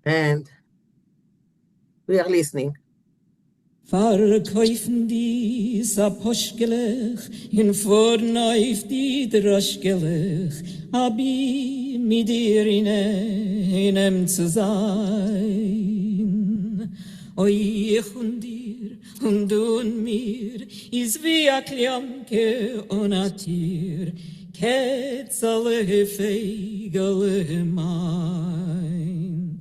And we are listening. Verkaufen dies a Poschgelech, in Vorneuf die Droschgelech, hab ich mit dir in einem zu sein. Oi, ich und dir, und du und mir, is wie a Klamke und a Tier, ketzale Feigele mein.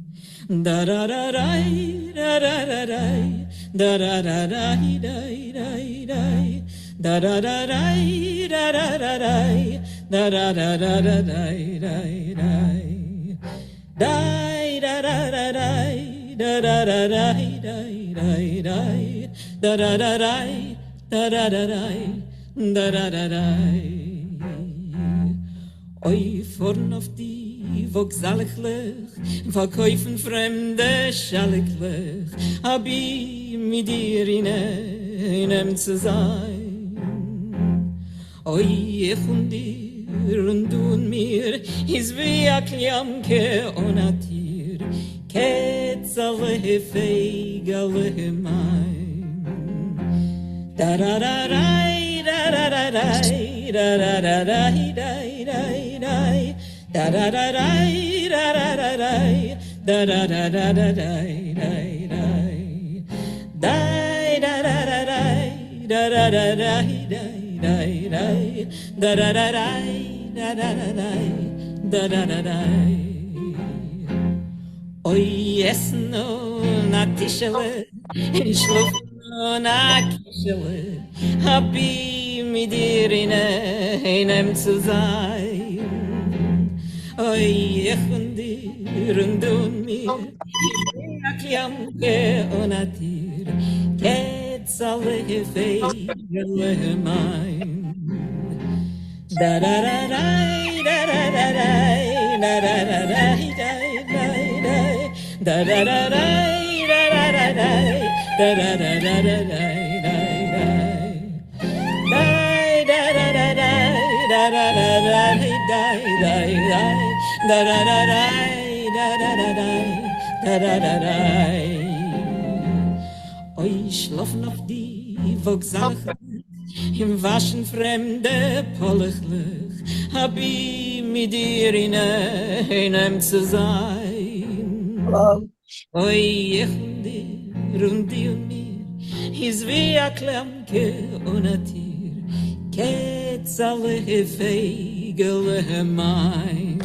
Da-da-da-dai, da-da-da-dai, da-da-da-dai, dai, dai, dai, da-da-da-dai, da-da-da-dai, da-da-da-da-dai, dai, dai, dai, da-da-da-dai, da-da-da-dai, dai, dai, dai, da-da-da-dai, da-da-da-dai, da-da-da-dai. Oi, vorn auf die Vogsalchlich, verkäufen fremde Schalchlich, hab ich mit dir in einem zu sein. Oi, ich und dir und du und mir, is wie a Klamke und a Tier, ketzale feigale mein. Da-da-da-dai, da-da-da-dai, da-da-da-dai, dai, dai, dai, da-da-da-dai, da-da-da-dai, da-da-da-da-dai, dai, dai, dai, da-da-da-dai, da-da-da-dai, dai, dai, dai, da-da-da-dai, da-da-da-dai, da-da-da-dai. Oi, essen und a Tischele, in Schlufen und a Kischele, hab ich mit dir in einem zu sein. Oi, ich und dir und du und mir, a Klamke und a Tier, ketzale feigele mein. Da-da-da-dai, da-da-da-dai, da-da-da-dai, dai, dai, dai, da-da-da-dai, da-da-da-dai, da-da-da-da-dai, dai, dai, dai, da-da-da-dai, da-da-da-dai, dai, dai, dai, da-da-da-dai, da-da-da-dai, da-da-da-dai. Oi, schlafen auf die Vogsalchlich, im Waschen fremde Polchlich, hab ich mit dir in einem zu sein. Oi, ich und dir und die und mir, is wie a Klamke und a Tier, ketzale feigele mein.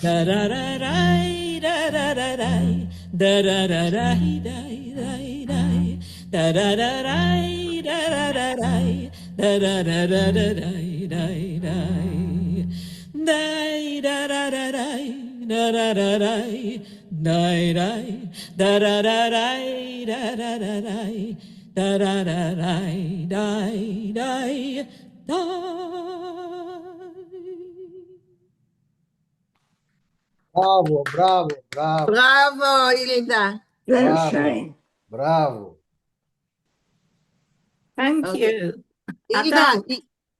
Da-da-da-dai, da-da-da-dai, da-da-da-dai, dai, dai, dai, da-da-da-dai, da-da-da-dai, da-da-da-da-dai, dai, dai, dai, da-da-da-dai, da-da-da-dai, dai, dai, da-da-da-dai, da-da-da-dai, da-da-da-dai, dai, dai, dai. Bravo, bravo, bravo, Bravo, Hilda. Sehr bravo, schön. bravo. Thank Okay. you. Hilda,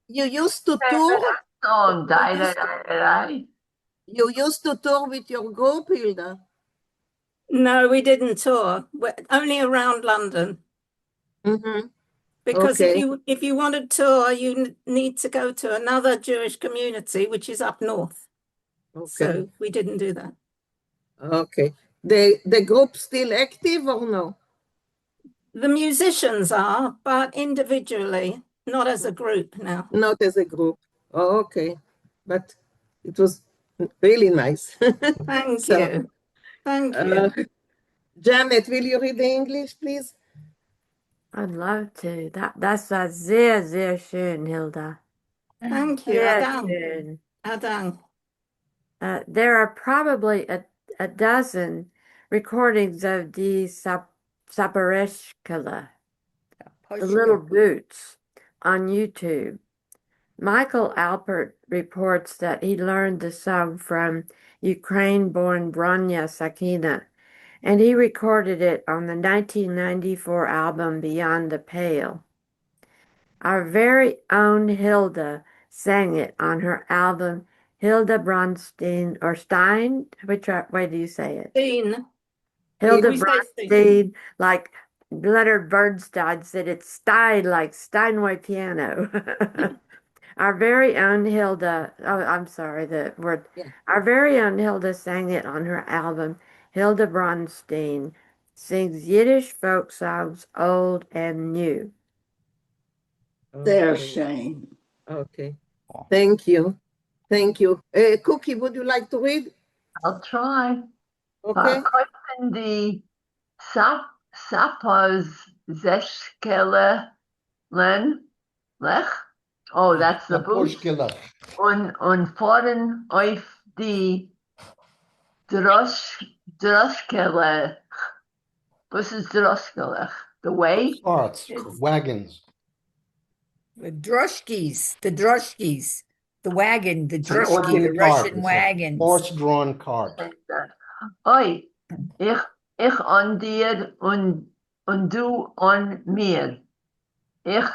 you used to tour? Oh, die. You used to tour with your group, Hilda? No, we didn't tour. Only around London. Mm-hmm. Because Okay. if you want to tour, you need to go to another Jewish community, which is up north. Okay. So we didn't do that. Okay. The group still active or no? The musicians are, but individually, not as a group now. Not as a group. Oh, okay. But it was really nice. Thank So, you. Thank you. Janet, will you read the English, please? I'd love to. Das war sehr, sehr schön, Hilda. Thank you, Sehr Adam. schön. Adam. There are probably a dozen recordings of the Sabareshkala, the Little Boots, on YouTube. Michael Alpert reports that he learned the song from Ukraine-born Branya Sakina, and he recorded it on the 1994 album Beyond the Pale. Our very own Hilda sang it on her album Hilda Bronstein or Stein. Which way do you say it? Dean. Hilda We say Bronstein, like Leonard Bernstein said, it's Stein, like Steinway piano. Our very own Hilda, oh, I'm sorry, the word. Yeah. Our very own Hilda sang it on her album. Hilda Bronstein sings Yiddish folk songs, old and new. Sehr Okay. schön. Okay. Thank you. Thank you. Cookie, would you like to read? I'll try. Okay. Verkaufen die Sappos Zeshkele Lech? Oh, that's the boots. Sapushkilach. Und fahren auf die Droschkele. Was is Droschkele? The way? Carts, wagons. The droshkis, the wagon, the It's an droshki, open the cart. Russian It's a wagons. horse-drawn cart. Oi, ich an dir und du an mir. Ich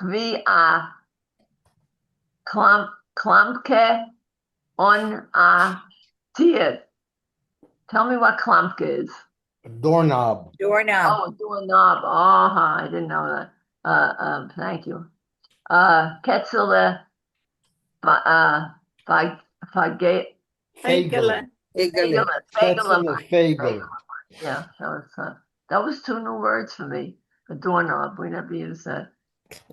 wie a Klampke on a tier. Tell me what Klampke is. A doorknob. Doorknob. Oh, a doorknob. Oh, I didn't know that. Thank you. Ketzele, Fagele. Egele. Ketzele Fagel. Yeah, that was two new words for me. A doorknob. We never even said.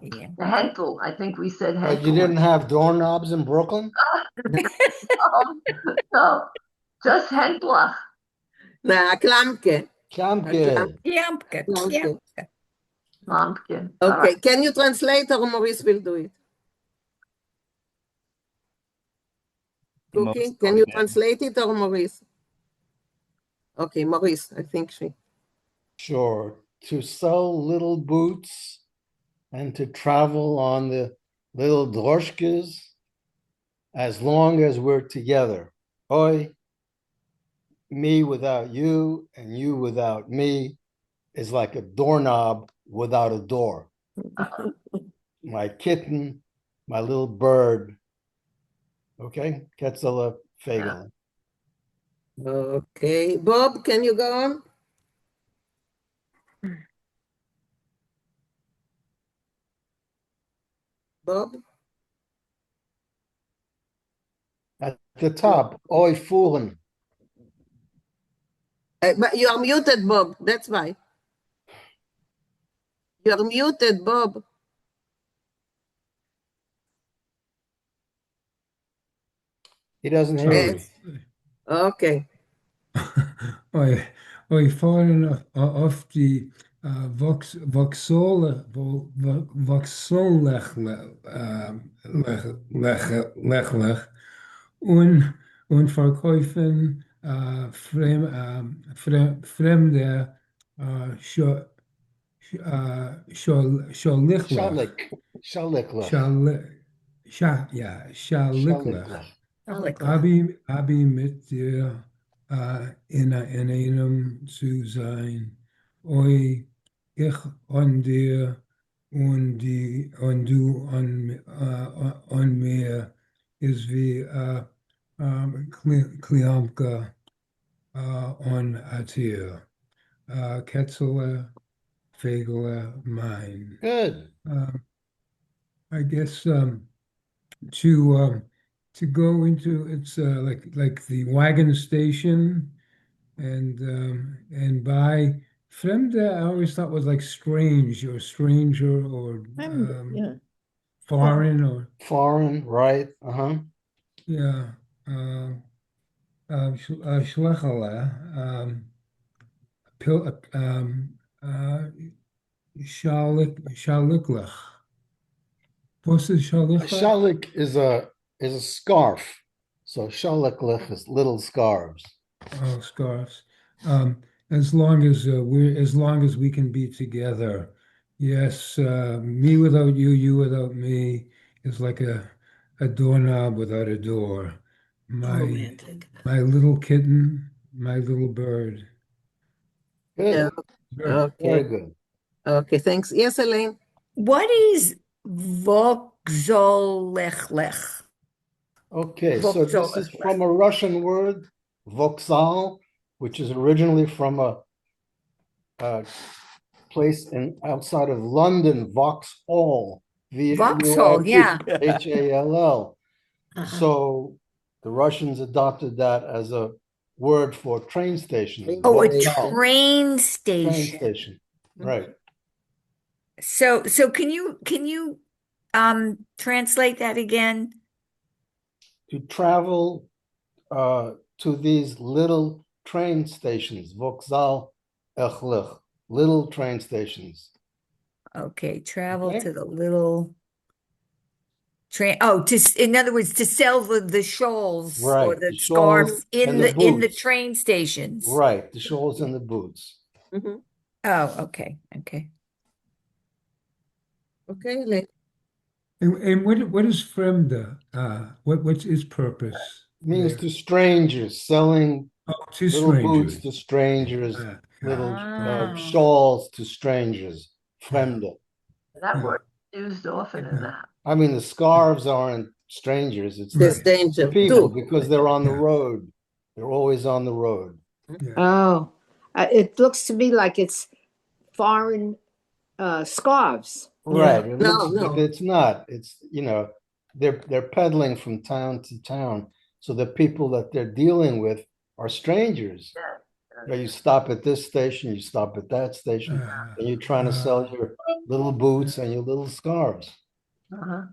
Yeah. The Henkel. I think we said But Henkel. you didn't have doorknobs in Brooklyn? No, just Henkel. Na, Klamke. Klamke. Yamka. Klamke. Lampke. Okay. Can you translate or Maurice will do it? Cookie, can you translate it or Maurice? Okay, Maurice, I think she. Sure. To sew little boots and to travel on the little droshkas as long as we're together. Oi, me without you and you without me is like a doorknob without a door. My kitten, my little bird. Okay, Ketzele Fagel. Okay, Bob, can you go on? Bob? At the top, oi foolen. But you are muted, Bob. That's why. You are muted, Bob. He doesn't hear you. Yes. Okay. Oi fahren auf die Vauxhall-Lech und verkaufen fremde Schaliklech. Schaliklech. Abi mit dir in einem zu sein. Oi, ich an dir und du an mir ist wie Kliamka an Atir. Ketzele, Fagele, mine. Good. I guess to go into it's like the wagon station and buy Fremde I always thought was like strange or stranger or Yeah. foreign or Foreign, right? yeah Schlechala Shaliklech. What's the A Shaliklech? shalik is a scarf. So shaliklech is little scarves. Oh, scarves. As long as we can be together. Yes, me without you, you without me is like a doorknob without a door. My little kitten, my little bird. Good. Yeah. Very Okay. good. Okay, thanks. Yes, Elaine. What is Vauxhall-Lech? Okay, so this is from a Russian word, voxal, which is originally from a place outside of London, Vauxhall, Vauxhall, yeah. Vauxhall. Uh-huh. So the Russians adopted that as a word for train station. Oh, a Vauxhall, train train station. station, right. So can you translate that again? To travel to these little train stations, Vauxhall, Echlich, little train stations. Okay, travel Okay. to the little train. Oh, in other words, to sell the shawls or Right, the the shawls scarves in and the in the boots. train stations. Right, the shawls and the boots. Mhm. Oh, okay, okay. Okay, like And what is Fremde? What's its purpose Means there? to strangers, selling Oh, to little boots strangers. to strangers, little Ah. shawls to strangers, Fremde. That Yeah. word is used often in that. I mean, the scarves aren't strangers, it's there's Right. danger people too. because they're on the Yeah. road. They're always on the road. Yeah. Oh, it looks to me like it's foreign scarves. Right. Yeah. It No, looks, but no. it's not. It's, they're peddling from town to town. So the people that they're dealing with are strangers. Yeah. You stop at this station, you stop at that station, and you're trying to sell your little boots and your little scarves. Uh-huh.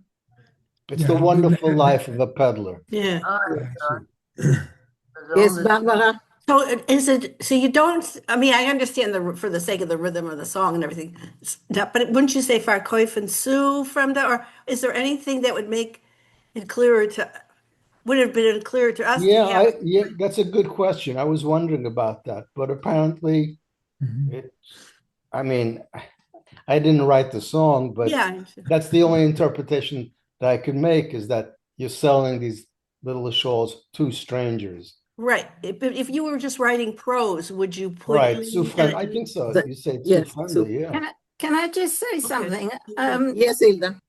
It's the Yeah. wonderful life of a peddler. Yeah. Oh, I it's, see. Yes, Barbara. So is it, so you don't, I mean, I understand for the sake of the rhythm of the song and everything, but wouldn't you say Farkoif and Sue from that, or is there anything that would make it clearer would have been clearer to us to have? Yeah, that's a good question. I was wondering about that, but apparently Mhm. it, I mean, I didn't write the song, but Yeah, that's the only interpretation that I could make is that you're selling these little shawls to strangers. right. But if you were just writing prose, would you put Right. in? I think so. The- You say yes, Sufranda, yeah. Can I just say something? Yes, Hilda.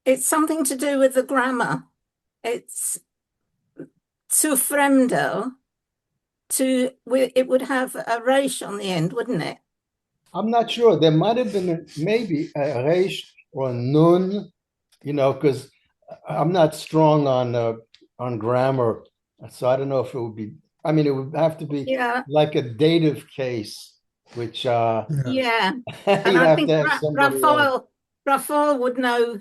It's something to do with the grammar. It's zu fremdo. It would have a resh on the end, wouldn't it? I'm not sure. There might have been maybe a resh or a nun, because I'm not strong on grammar, so I don't know if it would be. I mean, it would have to be Yeah, like a dative case, which Yeah. yeah. you'd And I have think to have somebody else. Raphael would know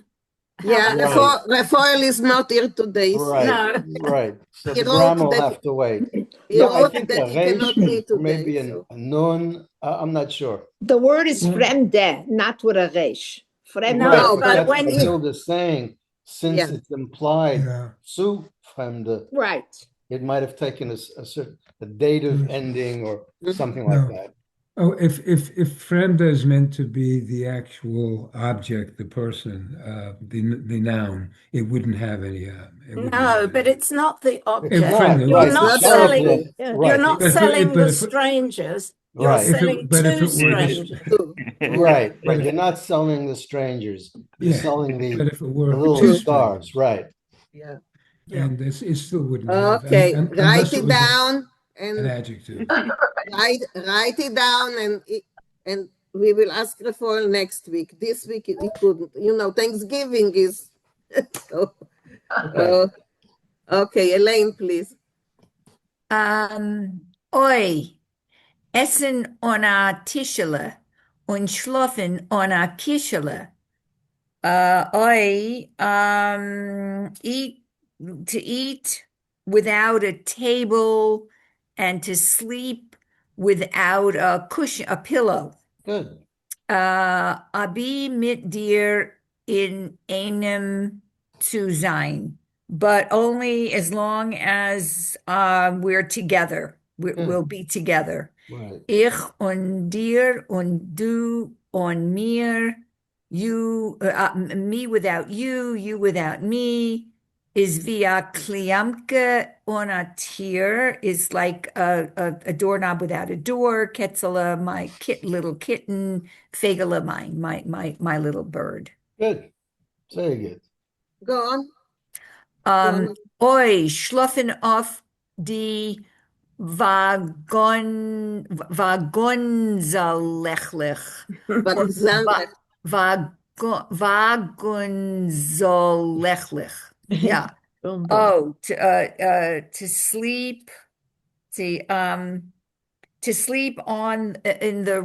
how Yeah, that. Right. Raphael is not here today. Right, No. right. So He the wrote grammar will that have to wait. he Yeah, I wrote think that a he cannot resh be or today. maybe So a nun. I'm not sure. The word is fremde, not with a resh. Fremde. Right, No, but but that's when what you, Hilda's saying. Since yeah. it's implied Yeah. zu fremde, Right. it might have taken a dative Yes. ending or Mhm. something like No. that. Oh, if Fremde is meant to be the actual object, the person, the noun, it wouldn't have any. It wouldn't no, have but any. it's not the It's object. not, Fremde, You're right. It's The not not the selling, subject, object. Yeah. you're right. not But if selling but the if strangers. You're Right. selling but if to it were this, strangers. Too. Right, but but you're not selling the strangers. You're yeah, selling but if it were the little two scarves, strangers, right? Yeah. Yeah. and it still wouldn't have, Okay, unless write it it was down an and adjective. write it down and we will ask Raphael next week. This week he couldn't. Thanksgiving is so. Right. Okay, Elaine, please. Oi, essen on a tischele und schlafen on a kischele. Eat to eat without a table and to sleep without a cushion, a pillow. Good. Abi mit dir in einem zu sein, but only as long as we're together. We'll be together. Right. Ich und dir und du und mir, me without you, you without me, is via kliamke on a tier, is like a doorknob without a door, Ketzela, my little kitten, Fegele, my little bird. Good. Very good. Go on. Oi, schlafen auf die Wagonsallechlech. Wagzalech. Wagonsallechlech. Yeah. Oh, to sleep. See, to sleep on in the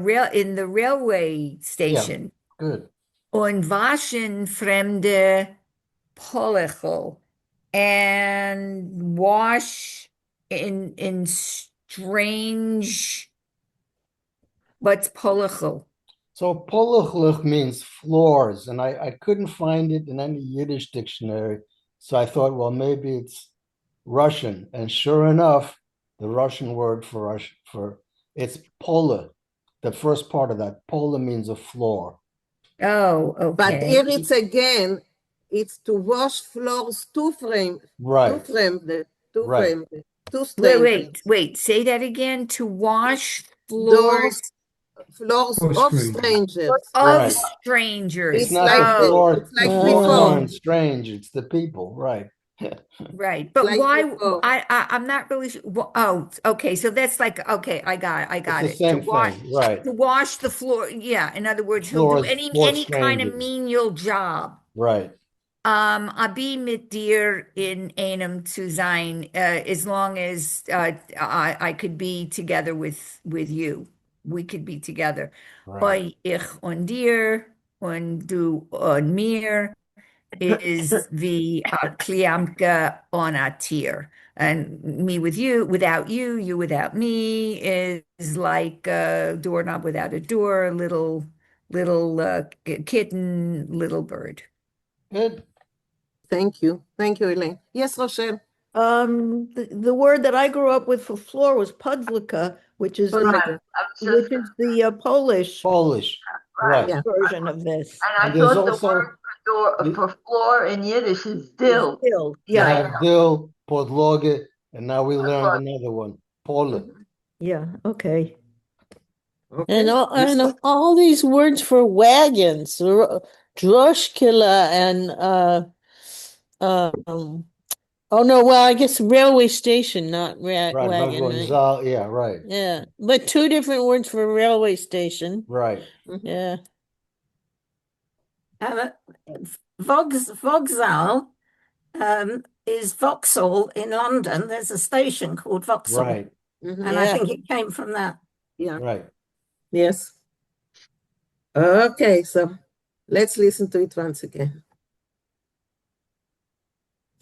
railway station. Good. Und waschen fremde Polechel and wash in strange. What's Polechel? So polachlich means floors, and I couldn't find it in any Yiddish dictionary. So I thought, well, maybe it's Russian. And sure enough, the Russian word for it's pola. The first part of that, pola means a floor. Oh, okay. But here it's again, it's to wash floors two frame. Right. Two Right. frame. Two strangers. Wait. Say that again. To wash floors Floors Oh, of strangers. strangers. of Right. strangers. It's not like the the- floor. it's like floors before. aren't strange. It's the people. Right. Right. But like why? before. I'm not really sure. Oh, okay. So that's like, okay, I got It's the it. same thing. Right. To wash the floor. Yeah. In other words, he'll do Floors for any kind of strangers. menial job. Right. Abi mit dir in einem zu sein, as long as I could be together with you. We could be together. Right. Oi, ich und dir und du und mir is the Kliamka on a tier. And me with you, without you, you without me is like a doorknob without a door, little kitten, little bird. Good. Thank you, Elaine. Yes, Rochelle. The word that I grew up with for floor was podlika, which is Podlika. the Polish Polish. Right. Yeah. version of this. And I And there's thought the also word for floor in Yiddish is dill. Still, you yeah, have dill, podloge, and now we learned another one, pole. yeah, okay. And all these words for wagons, droshkila and oh no, well I guess railway station, not Right. wagon, right? Yeah, right. Yeah, but two different words for railway station. Right. Yeah. Vauxhall is Vauxhall in London. There's a station called Vauxhall. Right. Mhm. And I think it came from that. Yeah. Right. Yes. Okay, so let's listen to it once again.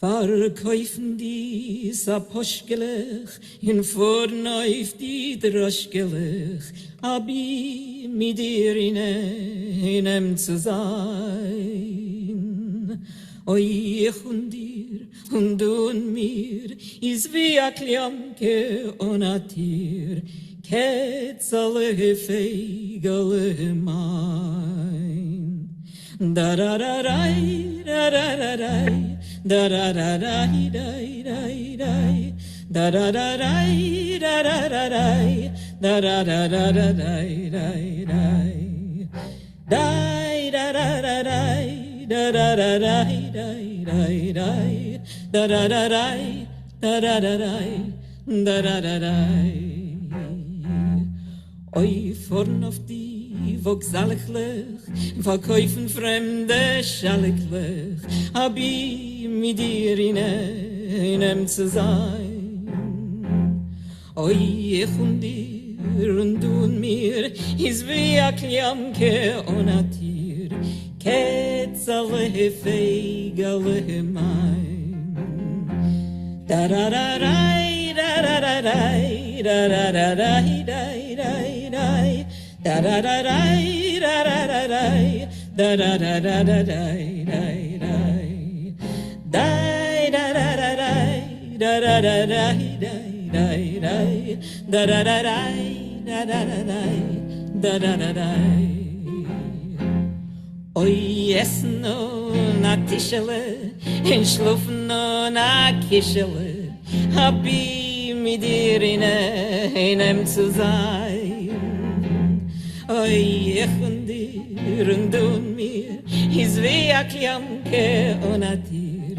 Verkaufen die Saposchgelech in vorn auf die Droschgelech, abi mit dir in einem zu sein. Oi, ich und dir und du und mir is wie a Kliamke und a Tier, ketzale feigele mein. Da-da-da-dai, da-da-da-dai, da-da-da-dai, dai, dai, dai, da-da-da-dai, da-da-da-dai, da-da-da-da-dai, dai, dai, dai, da-da-da-dai, da-da-da-dai, dai, dai, dai, da-da-da-dai, da-da-da-dai, da-da-da-dai. Oi, vorn auf die Vauxhallechlech, verkaufen fremde Schallechlech, hab ich mit dir in einem zu sein. Oi, ich und dir und du und mir, is wie a Kliamke und a Tier, ketzale feigale mein. Da-da-da-dai, da-da-da-dai, da-da-da-dai, dai, dai, dai, da-da-da-dai, da-da-da-dai, da-da-da-da-dai, dai, dai, dai, da-da-da-dai, da-da-da-dai, dai, dai, dai, da-da-da-dai, da-da-da-dai, da-da-da-dai. Oi, essen und a Tischele, in schlufen und a Kischele, hab ich mit dir in einem zu sein. Oi, ich und dir und du und mir, is wie a Kliamke und a Tier,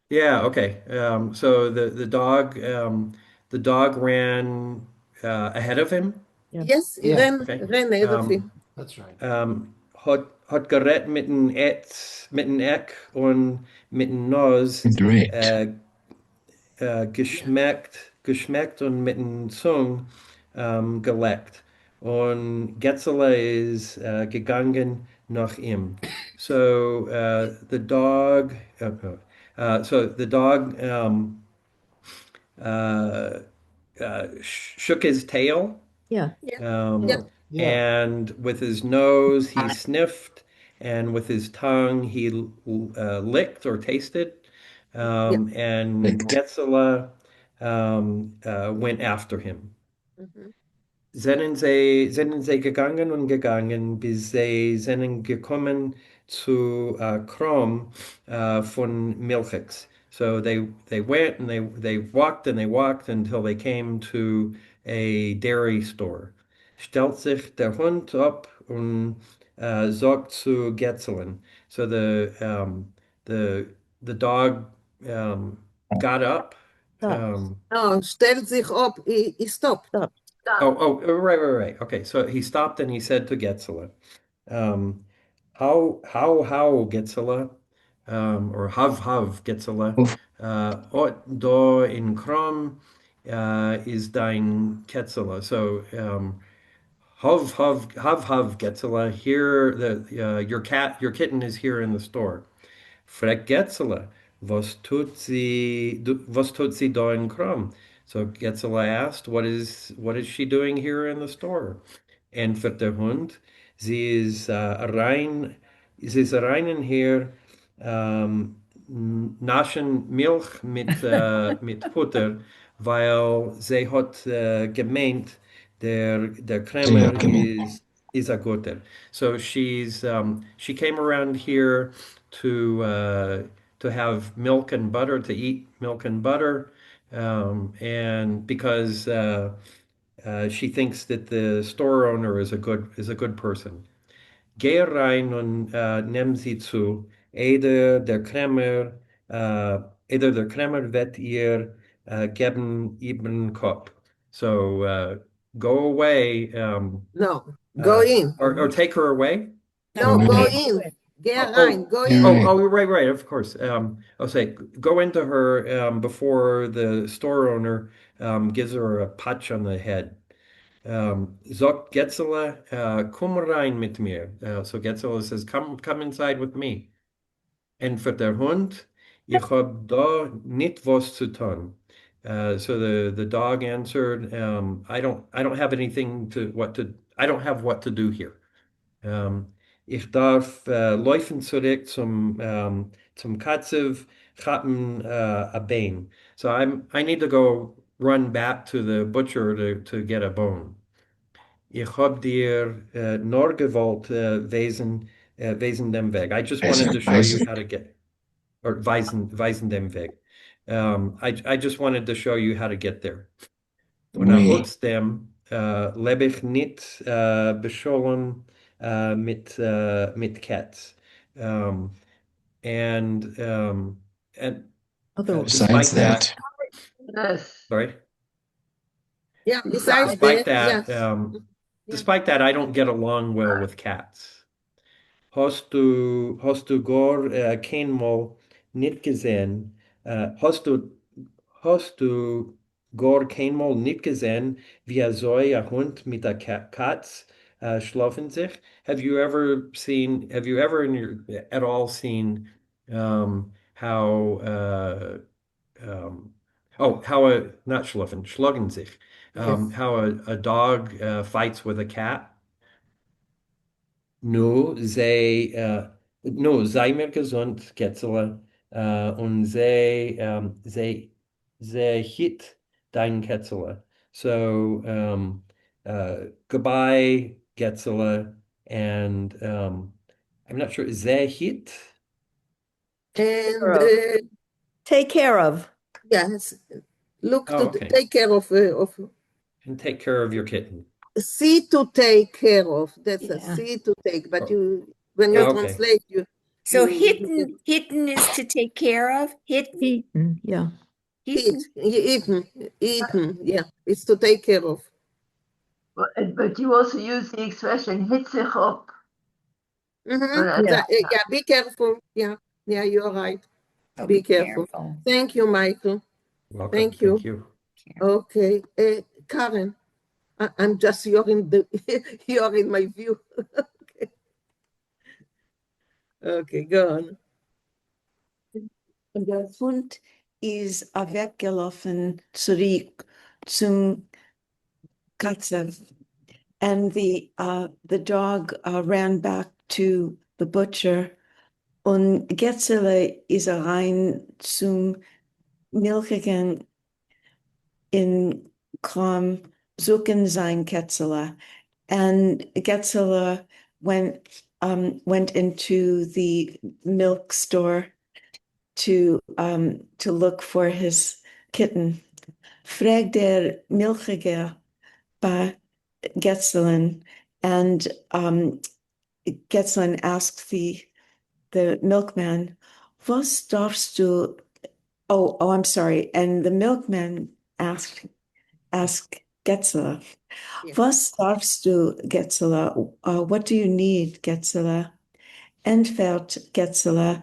Yeah, okay. So the dog ran ahead of him. Yes, Yeah, Okay. ren ahead of him. that's right. Hat gerät mit dem Eck und mit dem Nose Great. äh, geschmeckt und mit dem Zung geleckt. Und Getzele ist gegangen nach ihm. So the dog uh, shook his tail, Yeah. Yeah, yeah, um, Yeah. and with his nose he sniffed, and with his tongue he licked or tasted. yeah. And Licked. Getzela went after him. Mhm. Sind sie gegangen und gegangen, bis sie sind gekommen zu Krom von Milchix. So they went and they walked and they walked until they came to a dairy store. Stellt sich der Hund up und sagt zu Getzelen. So the the dog got up. Stop. No, stellt sich ab, he stopped. Stop. Oh, Stop. right. Okay, so he stopped and he said to Getzela, um, how, Getzela, or hav, Getzela, Oof. ot do in Krom is dein Ketzela. So, hav, Getzela, here, your kitten is here in the store. Fragt Getzela, was tut sie da in Krom? So Getzela asked, what is she doing here in the store? Antwortet der Hund, sie ist rein in hier, naschen Milch mit Futter, weil sie hat gemeint, der Sie Krämer hat gemeint. is a guter. So she came around here to have milk and butter, to eat milk and butter, and because she thinks that the store owner is a good person. Geh rein und nimm sie zu. Eider der Krämer, Eider der Krämer wird ihr geben ihren Kopf. So go away, No, go in. or take her away. No, Go go in. in. Geh Oh, rein, go You're in. right. right, of course. I'll say, go into her before the store owner gives her a patch on the head. Sagt Getzele, komm rein mit mir. So Getzele says, come inside with me. Und für der Hund, ich hab da nicht was zu tun. So the dog answered, I don't have anything I don't have what to do here. Ich darf laufen zurück zum Katzev, chappen a bone. So I need to go run back to the butcher to get a bone. Ich hab dir nur gewollt weisen dem Weg. I just wanted to show you Weisen. how to get, or weisen dem Weg. I just wanted to show you how to get there. Und Oui. trotzdem lebe ich nicht beschollen mit Cats. Um, and despite Besides that, that, Yes. sorry, Yeah, besides despite that, that, yes. Yeah. despite that, I don't get along well with cats. Hast du gar keinmal nicht gesehen, hast du gar keinmal nicht gesehen, wie so ein Hund mit der Katz schlafen sich? Have you ever at all seen how not schlagen sich, Yes. how a dog fights with a cat? No, sei mir gesund, Getzele, und sei hit dein Ketzele. So, goodbye, Getzele, and I'm not sure, sei hit? And Take care of. yes, look Oh, to okay. take care of And take care of your kitten. see to take care of. That's a Yeah. see to take. But Oh, when you okay. translate, you So hitten is to take care of. Hitten. Eaten, yeah. Eaten, yeah. It's to take care of. But you also use the expression hit sich up. Yeah, be careful. Yeah, you're right. Oh, Be careful. Thank you, Michael. Welcome. Thank you. Thank you. Okay, Karen, I'm just you're in my view. Okay, go on. Der Hund ist weggelaufen zurück zum Katze. And the dog ran back to the butcher. Und Getzele ist rein zum Milchigen in Kram suchen sein Ketzele. And Getzele went into the milk store to look for his kitten. Fragt der Milchiger bei Getzelen, and Getzelen asked the milkman, "Was darfst du?" Oh, I'm sorry. And the milkman asked Getzele, "Was darfst du, Getzele? What do you need, Getzele?" Entfert Getzele.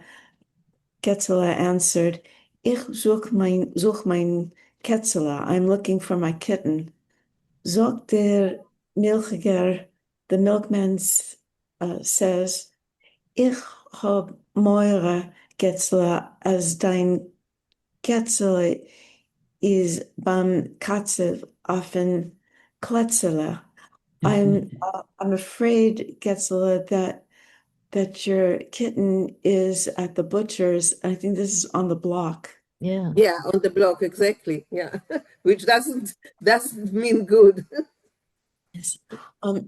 Getzele answered, "Ich such mein Ketzele. I'm looking for my kitten." Sagt der Milchiger, the milkman says, "Ich hab Moira Getzele, as dein Ketzele is beim Katze often Kletzele. I'm afraid, Getzele, that your kitten is at the butcher's. I think this is on the block." Yeah. Yeah, on the block, exactly. Yeah, which doesn't mean good. Yes.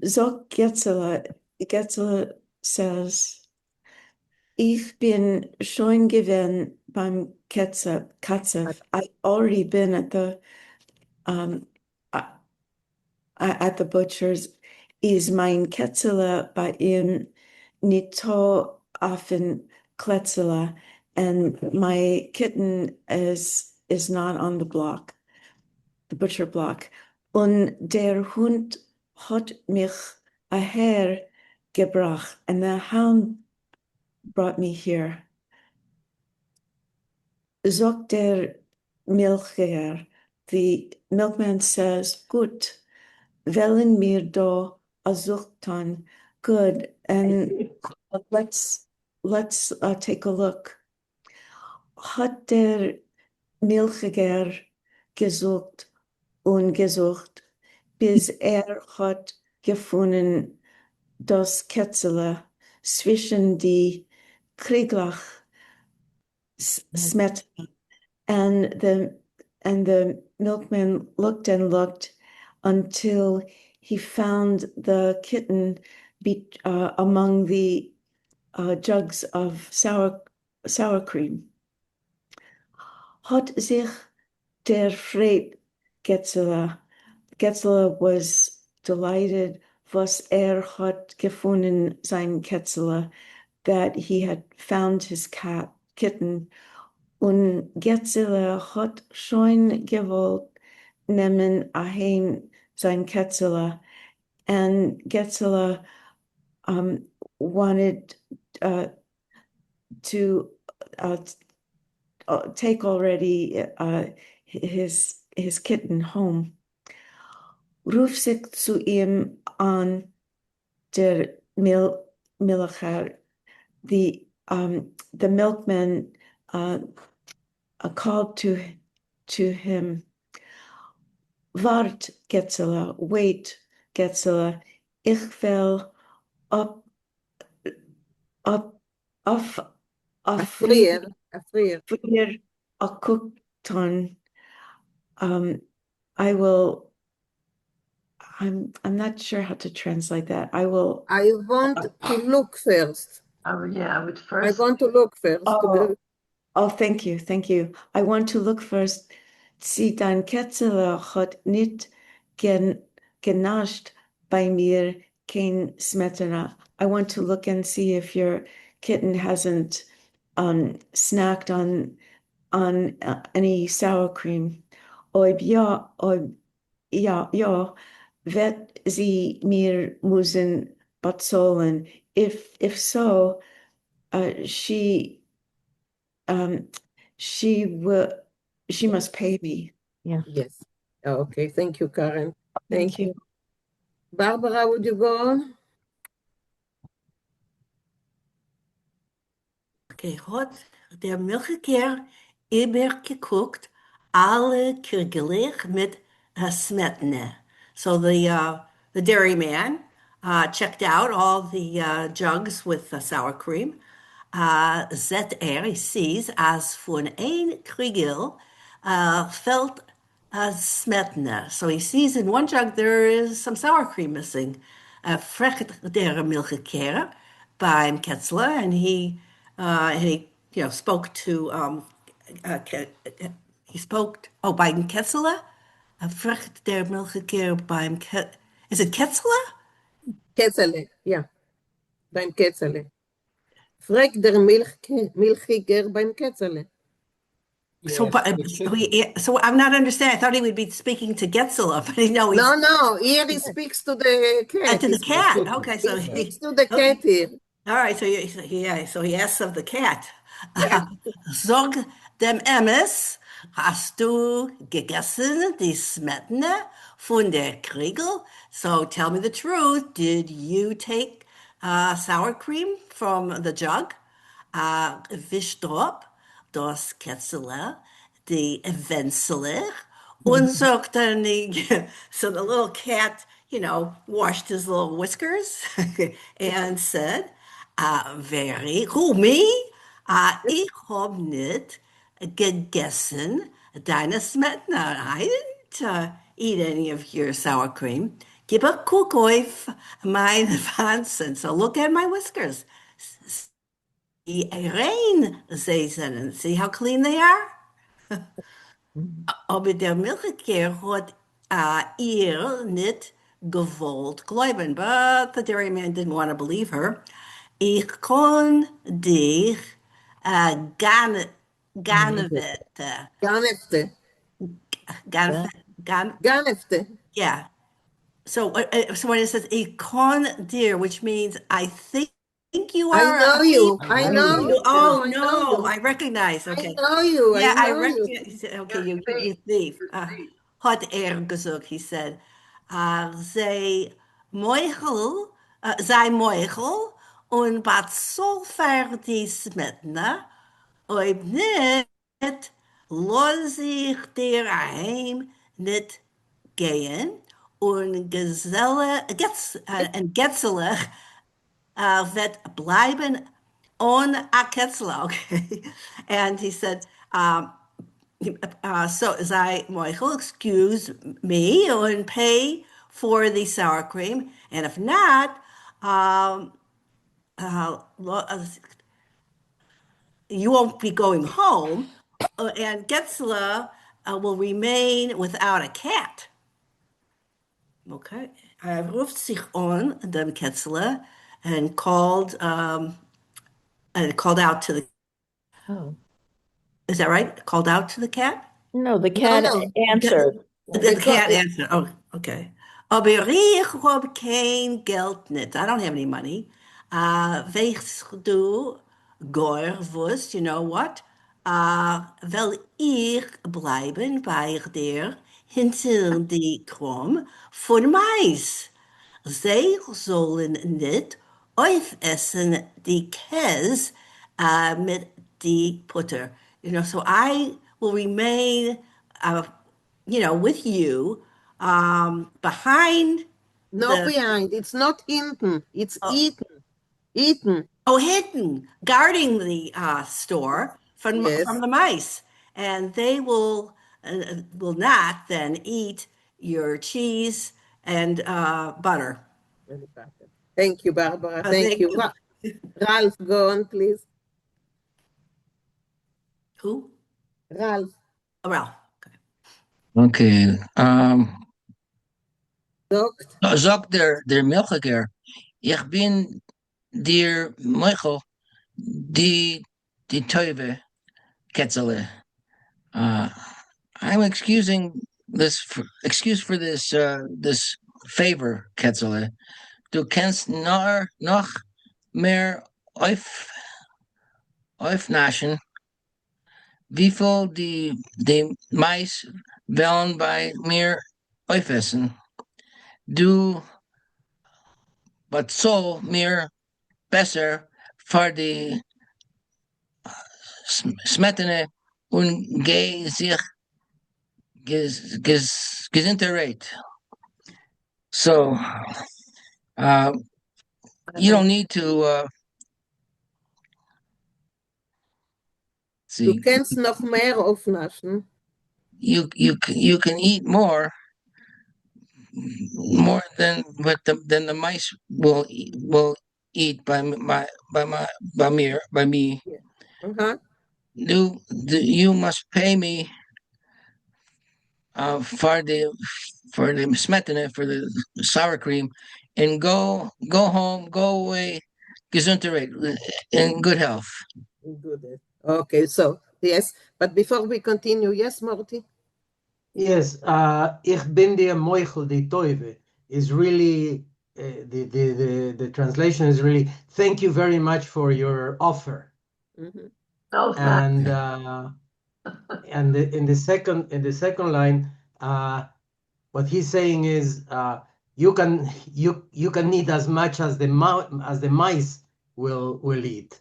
So Getzele says, "Ich bin schon gewesen beim Katze. I've already been at the butcher's. Is mein Ketzele bei ihm nicht so often Kletzele, and my kitten is not on the block, the butcher block. Und der Hund hat mich hergebracht, and the hound brought me here. Sagt der Milchiger, the milkman says, "Gut, wollen wir da azuktan." Good, and let's take a look. Hat der Milchiger gesucht und gesucht, bis hat gefunden das Ketzele zwischen die Krieglach Smetana. And the milkman looked and looked until he found the kitten among the jugs of sour cream. Hat sich der Freit Getzele. Getzele was delighted, was hat gefunden sein Ketzele, that he had found his kitten. Und Getzele hat schon gewollt nehmen aheim sein Ketzele, and Getzele wanted to take already his kitten home. Ruf sich zu ihm an, der Milcher. The milkman called to him, "Wart, Getzele, wait, Getzele, ich will Frier. a cookton. I will." I'm not sure how to translate that. I want to look first. Yeah, I would first. I want to look first. Thank you. I want to look first. Sie dein Ketzele hat nicht genascht bei mir kein Smetana. I want to look and see if your kitten hasn't snacked on any sour cream. Ob ja, wird sie mir müssen bezahlen. If so, she must pay me. Yeah. Yes. Okay, thank you, Karen. Thank you. Barbara, would you go on? Okay, hat der Milchkehr übergeguckt alle Kirgelig mit smetana. So the dairyman checked out all the jugs with sour cream. Zet he sees as von ein Kriegel felt smetana. So he sees in one jug there is some sour cream missing. Fragt der Milchkehr beim Ketzler, and he spoke to he spoke beim Ketzler. Fragt der Milchkehr beim is it Ketzler? Ketzele, ja. Beim Ketzele. Frag der Milchiger beim Ketzele. So, so I'm not understanding. I thought he would be speaking to Getzela, but no, he's No, here he speaks to the cat. to the cat. Okay, so he speaks to the cat here. All right, so he asks of the cat. Yeah. Sag dem Emmes, hast du gegessen die Smetana von der Kriegel? So tell me the truth. Did you take sour cream from the jug? Wischt drop das Ketzele, die Vinkl, und sagt dann, so the little cat, washed his little whiskers and said, very, who, me? Ich hab nicht gegessen deine Smetana. I didn't eat any of your sour cream. Gib a Kuck auf mein Wahnsinn. So look at my whiskers. Rain, they said, and see how clean they are? Aber der Milchkehr hat ihr nicht gewollt glauben, but the dairyman didn't want to believe her. Ich kann dich Ganefte. Yeah. So when it says ich kann dir, which means I think you are. I know you. I know you. Oh no, I recognize. Okay. I know you. Yeah, I know recognize. Okay, you thief. Hat gesagt, he said, sei Meuchel und bat so fertig mit, ne? Ob nicht, los ich dir heim nicht gehen und Getzele wird bleiben on a Ketzler, okay? And he said, so sei Michael, excuse me and pay for the sour cream. And if not, you won't be going home. And Getzler will remain without a cat. Okay. Ruft sich on dem Ketzler and called out to the. Oh. Is that right? Called out to the cat? No, the cat answered. The cat answered. Oh, okay. Aber ich hab kein Geld nicht. I don't have any money. Weißt du, Gorwurst, you know what? Will ich bleiben bei dir hinter die Krumm von Mais? Sie sollen nicht aufessen die Käse mit die Butter. So I will remain, with you behind. Behind. It's not hinten. It's eaten. Oh, hidden, guarding the store from the mice, and they will not then eat your cheese and butter. Thank you, Barbara. Thank you. Ralph, go on, please. Who? Ralph. Oh, Ralph. Okay. Sagt der Milchkehr, ich bin dir Michael die Teuve Ketzele. I'm excuse for this favor, Ketzele. Du kennst noch mehr aufnaschen, wie viel die Mais wollen bei mir aufessen. Du, was soll mir besser für die Smetane und geh sich gesinterate. So, you don't need to see. Du kannst noch mehr aufnaschen. You can eat more than the mice will eat by me. Yeah. Uh-huh. You must pay me for the smetana, for the sour cream, and go home, go away, gesundheit, in good health. Good. Okay, so yes, but before we continue, yes, Morty? Yes, ich bin dir moichel die Teuve is really, the translation is really, thank you very much for your offer. Mm-hmm. And in the second line, what he's saying is, you can eat as much as the mice will eat.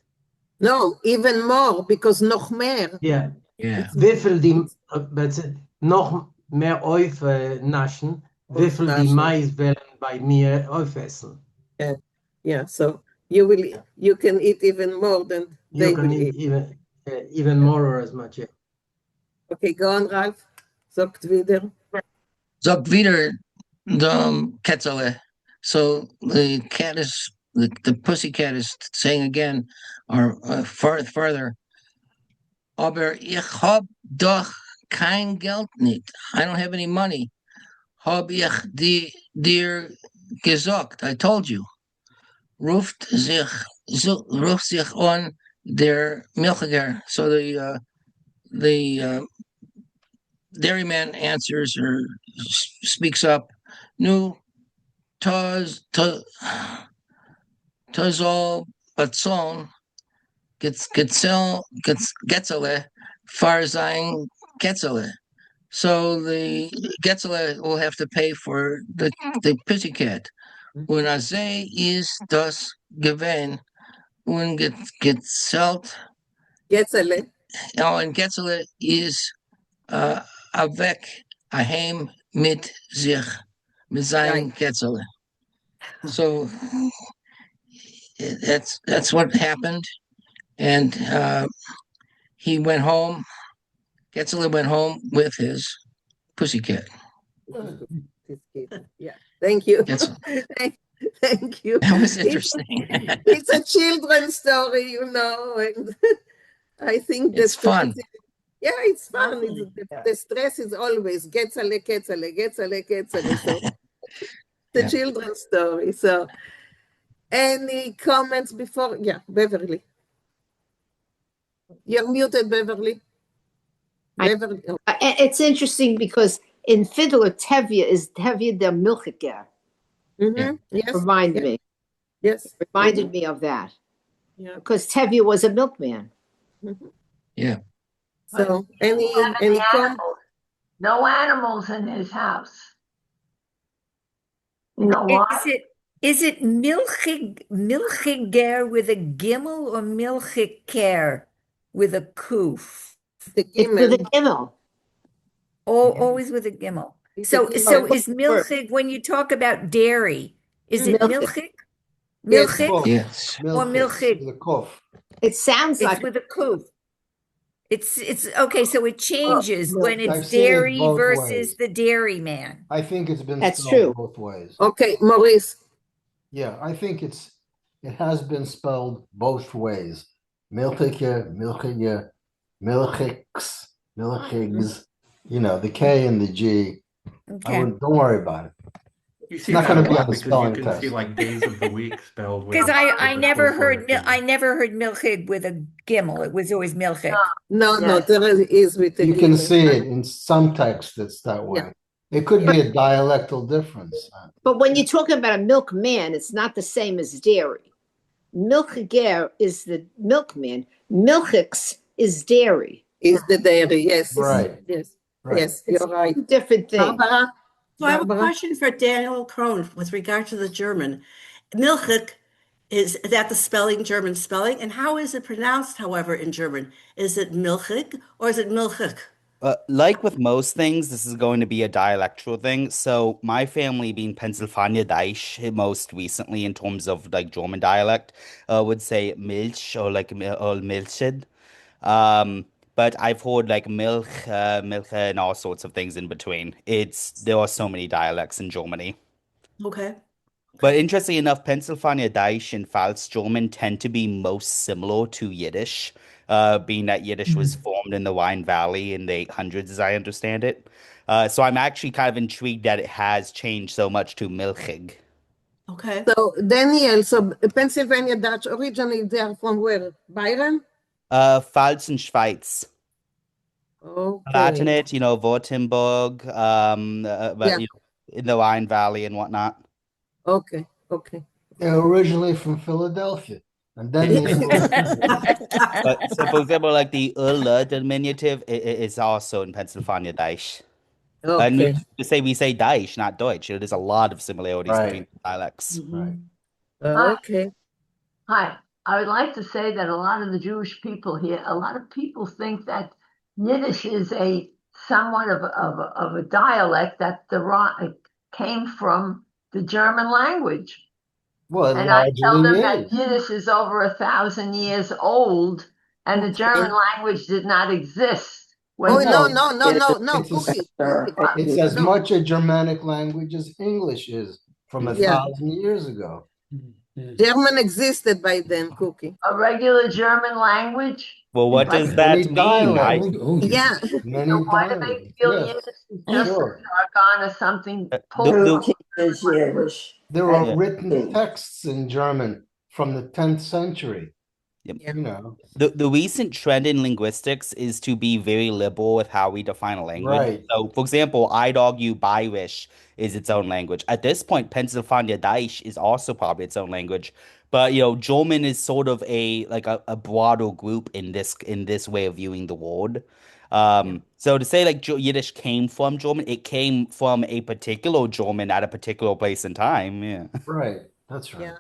No, even more, because noch mehr. Yeah. Yeah. Wiffel die, noch mehr aufnaschen, wiffel die Mais werden bei mir aufessen. Yeah, so you can eat even more than they will eat. Even more or as much, yeah. Okay, go on, Ralph. Sagt wieder. Sagt wieder, Ketzele. So the cat is, the pussy cat is saying again, or further, aber ich hab doch kein Geld nicht. I don't have any money. Hab ich dir gesagt, I told you. Ruft sich on der Milchiger. So the dairyman answers or speaks up. Nu taz all batzon getzele far sein Getzele. So the Getzele will have to pay for the pussycat. Und Azay is das gewesen und gezelt. Getzele. Oh, and Getzele is avec ahem mit sich, mit sein Getzele. So that's what happened, and he went home. Getzele went home with his pussycat. Yeah, thank you. Thank you. That was interesting. It's a children's story, and I think it's fun. Yeah, it's fun. The stress is always Getzele. So the children's story. So any comments before? Yeah, Beverly. You're muted, Beverly. Beverly. Oh. It's interesting because in Fiddler, Tevye is Tevye the Milchiker. Mm-hmm. Yes. Reminded me. Yes. Reminded me of that. Yeah. Because Tevye was a milkman. Mm-hmm. Yeah. So any animals? No animals in his house. You know why? Is it milchiger with a gimel or milchiker with a kuf? The gimel. It's with a gimel. Oh, always with a gimel. So is milchig, when you talk about dairy, is it milchig? Milchig? Yes. Or milchig? With a kuf. It sounds like with a kuf. It's okay, so it changes when it's I've seen dairy it versus ways. the dairyman. I think it's been That's spelled true. both ways. Okay, Maurice. Yeah, I think it has been spelled both ways. Milchige, milchige, milchigs, milchigs. You know, the K and the G. Okay. Don't worry about it. You It's see not that going a to be on lot the because you spelling can see test. like days of the week spelled with Because I a never close heard relative. I never heard milchig with a gimel. It was always milchig. No, no, Yes. there is with the You can gimel. see it in some texts it's that way. Yeah. It could be a dialectal difference. But when you're talking about a milkman, it's not the same as dairy. Milchiger is the milkman. Milchix is dairy. Is the dairy, yes. Right. Yes. Right. Yes, you're right. Different thing. Barbara? So I have a Barbara? question for Daniel Krohn with regard to the German. Milchig, is that the spelling, German spelling? And how is it pronounced, however, in German? Is it milchig or is it milchig? Like with most things, this is going to be a dialectual thing. So my family being Pennsylvania Deutsch, most recently in terms of like German dialect, would say Milch or like or Milchid. Um, but I've heard like Milch, and all sorts of things in between. There are so many dialects in Germany. Okay. But interestingly enough, Pennsylvania Deutsch and Pfalz German tend to be most similar to Yiddish, being that Yiddish was formed in the Rhine Valley in the 800s, as I understand it. So I'm actually kind of intrigued that it has changed so much to Milchig. Okay. So, Daniel, so Pennsylvania Dutch, originally they are from where? Byron? Pfalz and Schweiz. Okay. Palatinate, Württemberg, but Yeah. In the Rhine Valley and whatnot. Okay, okay. They're originally from Philadelphia. And then they moved. But so, for example, like the diminutive is also in Pennsylvania Deutsch. And Okay. we say Deutsch, not Deutsch. There's a lot of similarities between Right. dialects. Right. Okay. Hi, I would like to say that a lot of the Jewish people here, a lot of people think that Yiddish is a somewhat of a dialect that came from the German language. Well, it And I tell them largely that is. Yiddish is over 1,000 years old, and the German language did not exist when Oh, No, no, it's as, Cookie. it's as No. much a Germanic language as English is from a Yeah. 1,000 years ago. German existed by then, Cookie. a regular German language. Well, what Like, does that Many mean? dialects. Yeah. Many so why do they dialects. feel Yes, Yiddish is just sure. a jargon or something pulled The, from Is Yiddish. There are yeah. written texts in German from the 10th century. Yep. Yeah. You know, The recent trend in linguistics is to be very liberal with how we define a language. right. So, for example, I'd argue Bayerisch is its own language. At this point, Pennsylvania Deutsch is also probably its own language. But German is sort of a broader group in this way of viewing the world. So to say like Yiddish came from German, it came from a particular German at a particular place and time. Yeah. Right. That's right. Yeah.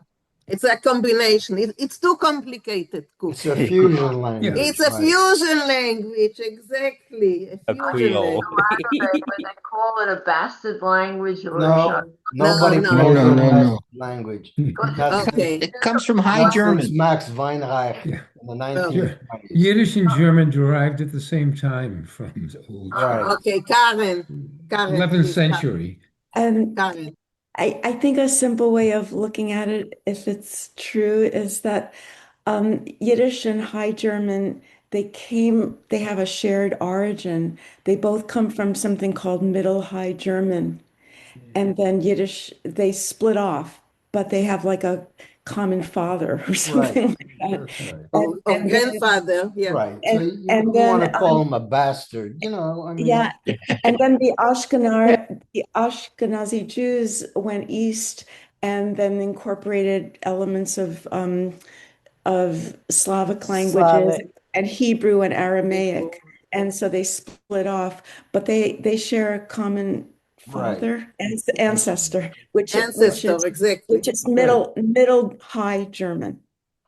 It's a combination. It's too complicated, It's a Cookie. fusion language. It's a right. fusion language, exactly. A A fusion Creole. language. Would they call it a bastard language or a No, nobody no. calls No, it a no, no. language. Hmm. Not since, Okay. It comes from High not German. since Max Weinreich Yeah. in the Oh. 1920s. Yiddish and German derived at the same time from the old Right. Okay, Karen. 11th please, century. Karen. I think a simple way of looking at it, if it's true, is that Yiddish and High German, they have a shared origin. They both come from something called Middle High German. And then Yiddish, they split off, but they have like a common father or something like that. That's right. Or And then, grandfather, yeah. Right. So you and wouldn't then want to call him a bastard, I mean. yeah, and then the Ashkenazi Jews went east and then incorporated elements of Slavic languages Slavic. and Hebrew and Aramaic, and so they split off, but they share a common Right. father and ancestor, which Ancestor, exactly. is middle high German.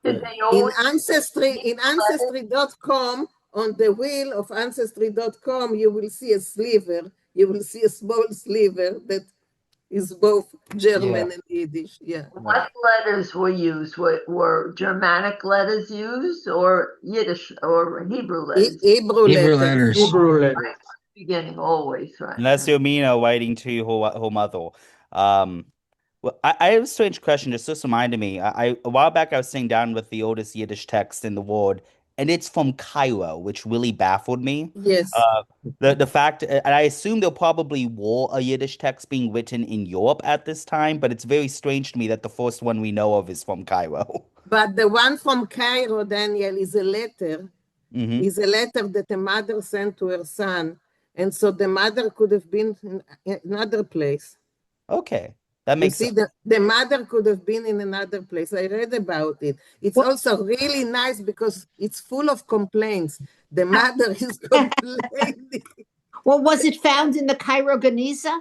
Did Good. they In always Ancestry.com, on the wheel of Ancestry.com, you will see a sliver. You will see a small sliver that is both German Yeah. and Yiddish. Yeah. what letters were used? Were Germanic letters used or Yiddish or Hebrew letters? Hebrew Hebrew letters. letters. Hebrew letters. Right, beginning always, right? Unless you're Mina writing to her mother. Well, I have a strange question. Just reminded me. A while back, I was sitting down with the oldest Yiddish text in the world, and it's from Cairo, which really baffled me. Yes, The fact, and I assume there probably were a Yiddish text being written in Europe at this time, but it's very strange to me that the first one we know of is from Cairo. but the one from Cairo, Daniel, is a letter. Hmm. Is a letter that a mother sent to her son, and so the mother could have been in another place. Okay, that You makes see, sense. the mother could have been in another place. I read about it. It's also really nice because it's full of complaints. The mother is complaining. Well, was it found in the Cairo Geniza?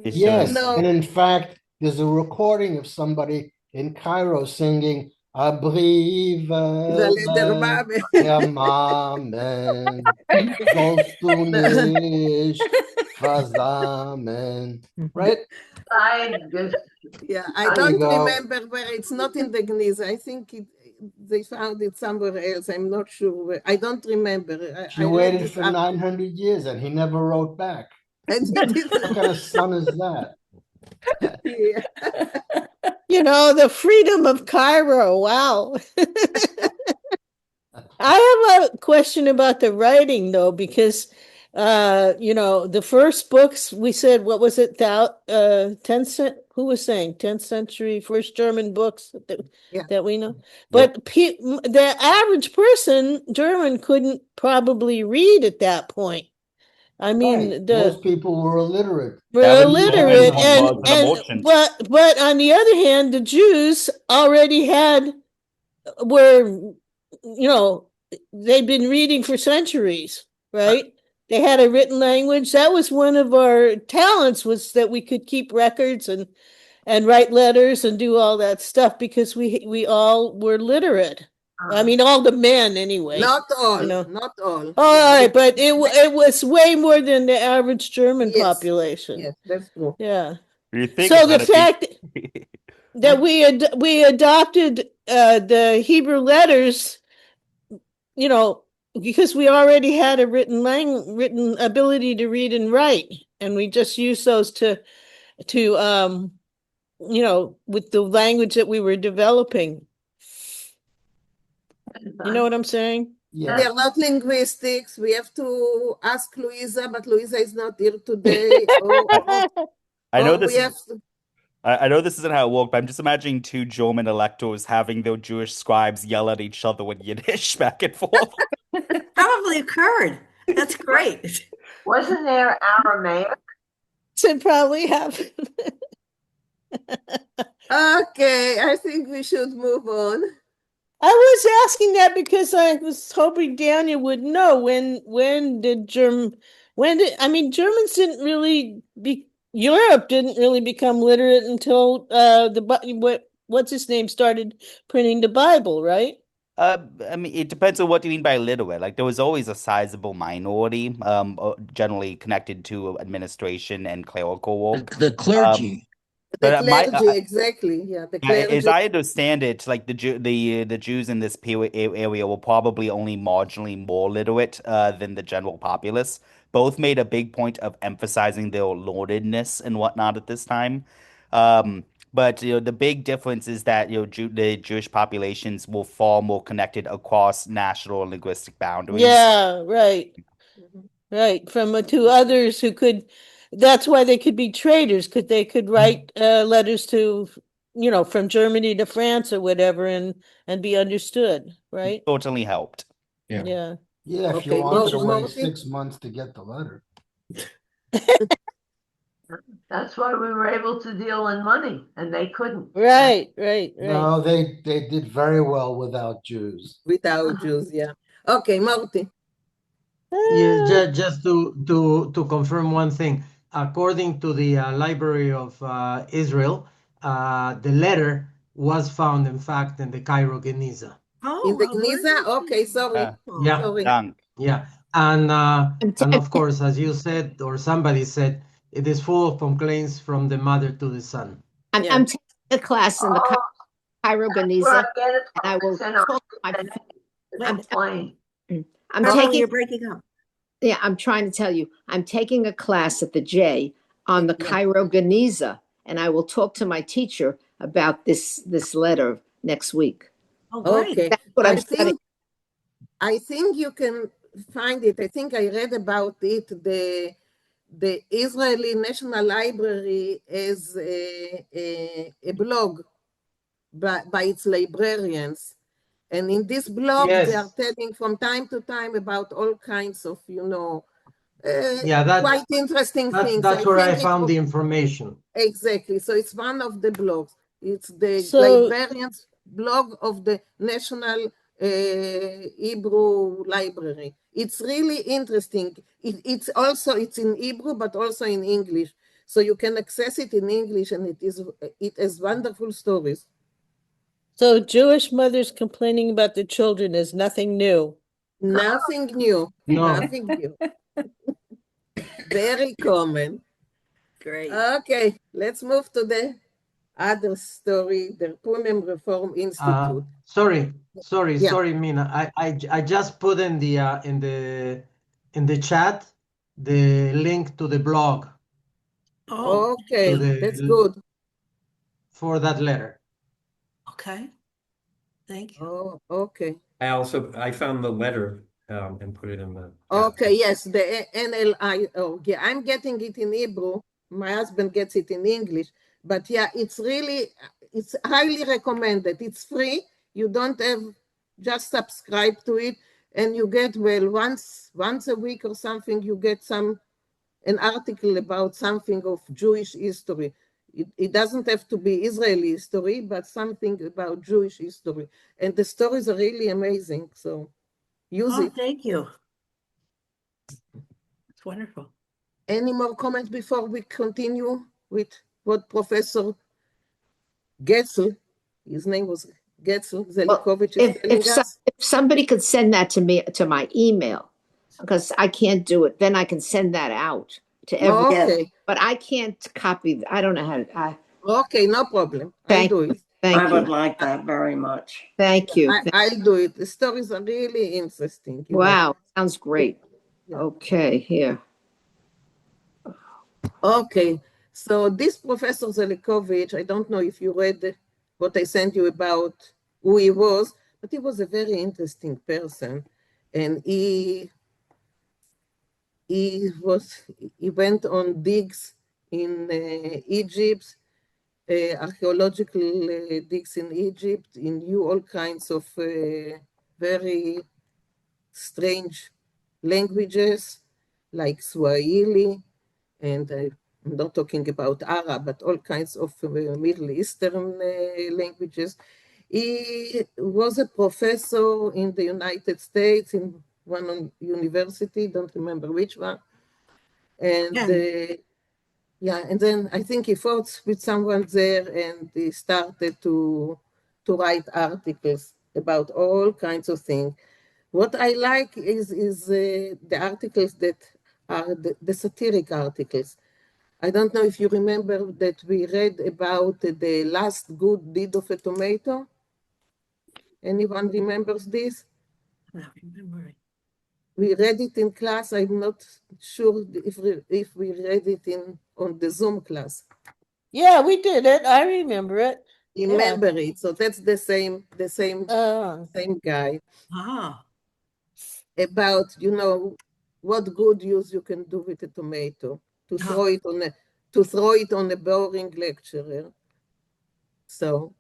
It sure Yes, is. and No, in fact, there's a recording of somebody in Cairo singing "Abrive the letter mom. der Mamen sollst du nicht versammeln." Right? I just, Yeah, I There you don't go. remember where. It's not in the Gniza. I think they found it somewhere else. I'm not sure where. I don't remember. She I read waited it for up. 900 years and he never wrote back. And he didn't. What kind of son is that? Yeah. You know, the freedom of Cairo. Wow. I have a question about the writing though, because you know, the first books we said, what was it, 10th who was saying 10th century first German books Yeah. that we know? Yep. But the average person, German, couldn't probably read at that point. I mean, Right. Most people were illiterate. were Average German illiterate, was an and merchant. but on the other hand, the Jews already were, you know, they'd been reading for centuries, right? They had a written language. That was one of our talents, was that we could keep records and write letters and do all that stuff because we all were literate. I mean, all the men anyway. Not all. You know. Not all. All Yeah, right, but it was way more than the average German yes. population. Yes, that's true. Yeah. You think So the about it, fact that we adopted the Hebrew letters, you know, because we already had a written ability to read and write, and we just used those to you know, with the language that we were developing. You know what I'm saying? Yeah. We are not linguistics. We have to ask Louisa, but Louisa is not here today. I know Or this we is have to, I know this isn't how it worked, but I'm just imagining two German electors having their Jewish scribes yell at each other with Yiddish back and forth. Probably occurred. That's great. wasn't there Aramaic? It probably happened. okay, I think we should move on. I was asking that because I was hoping Daniel would know when did I mean, Germans didn't really Europe didn't really become literate until what's his name started printing the Bible, right? I mean, it depends on what you mean by literate. Like, there was always a sizable minority, generally connected to administration and clerical work. The clergy. The But clergy, exactly. Yeah, the clergy. as I understand it, like the Jews in this area were probably only marginally more literate than the general populace. Both made a big point of emphasizing their learnedness and whatnot at this time. But you know, the big difference is that the Jewish populations were far more connected across national and linguistic boundaries. Yeah, right. Right. From to others who could, that's why they could be traders, because they could write letters to, you know, from Germany to France or whatever and be understood, right? Totally helped. Yeah. Yeah. Yeah, if you Okay, wanted to wait Marty? 6 months to get the letter. That's why we were able to deal in money, and they couldn't. Right. No, they did very well without Jews. Without Jews, yeah. Okay, Marty. Yeah, just to confirm one thing. According to the Library of Israel, the letter was found, in fact, in the Cairo Geniza. In the Gniza? Okay, sorry. Yeah, Sorry. yeah, and of course, as you said, or somebody said, it is full of complaints from the mother to the son. I'm taking a class in the Cairo Geniza, and I will talk I'm taking. You're breaking up. Yeah, I'm trying to tell you, I'm taking a class at the J on the Cairo Geniza, and I will talk to my teacher about this letter next week. Oh, great. Okay. That's what I I'm studying. think I think you can find it. I think I read about it. The Israeli National Library is a blog by its librarians. And in this blog, they are Yes. telling from time to time about all kinds of, Yeah, quite interesting things. that's I where I think found the information. exactly. So it's one of the blogs. It's the So librarian's blog of the National Hebrew Library. It's really interesting. It's in Hebrew, but also in English. So you can access it in English, and it has wonderful stories. so Jewish mothers complaining about their children is nothing new. Nothing new. No. Nothing new. Very common. Great. Okay, let's move to the other story, the Punem Reform Institute. Sorry, Yeah. Mina. I just put in the chat the link to the blog. Oh, Okay, that's good. For that letter. Okay. Thank you. Oh, okay. I found the letter and put it in the Okay, yes, the NLI. Oh, yeah, I'm getting it in Hebrew. My husband gets it in English. But yeah, it's highly recommended. It's free. You don't have, just subscribe to it, and you get, well, once a week or something, you get an article about something of Jewish history. It doesn't have to be Israeli history, but something about Jewish history. And the stories are really amazing. So use it. Thank you. It's wonderful. Any more comments before we continue with what Professor Getzel, his name was Getzel, Zelikovich is telling us? If somebody could send that to me, to my email, because I can't do it, then I can send that out to everyone. Okay. But I can't copy, I don't know how to, Okay, no problem. I'll Thank do you. it. Thank I you. would like that very much. Thank you. I'll do it. The stories are really interesting. Wow, sounds great. Yeah. Okay, here. Okay, so this Professor Zelikovich, I don't know if you read what I sent you about who he was, but he was a very interesting person. And he went on digs in Egypt, archaeological digs in Egypt, he knew all kinds of very strange languages like Swahili, and I'm not talking about Arab, but all kinds of Middle Eastern languages. He was a professor in the United States in one university, don't remember which one. And yeah, and then I think he fought with someone there, and he started to write articles about all kinds of things. What I like is the articles that are the satiric articles. I don't know if you remember that we read about the last good deed of a tomato. Anyone remembers this? Not remembering. We read it in class. I'm not sure if we read it on the Zoom class. Yeah, we did it. I remember it. Remember it. So that's the same guy. About, what good use you can do with a tomato to throw it on a boring lecturer. So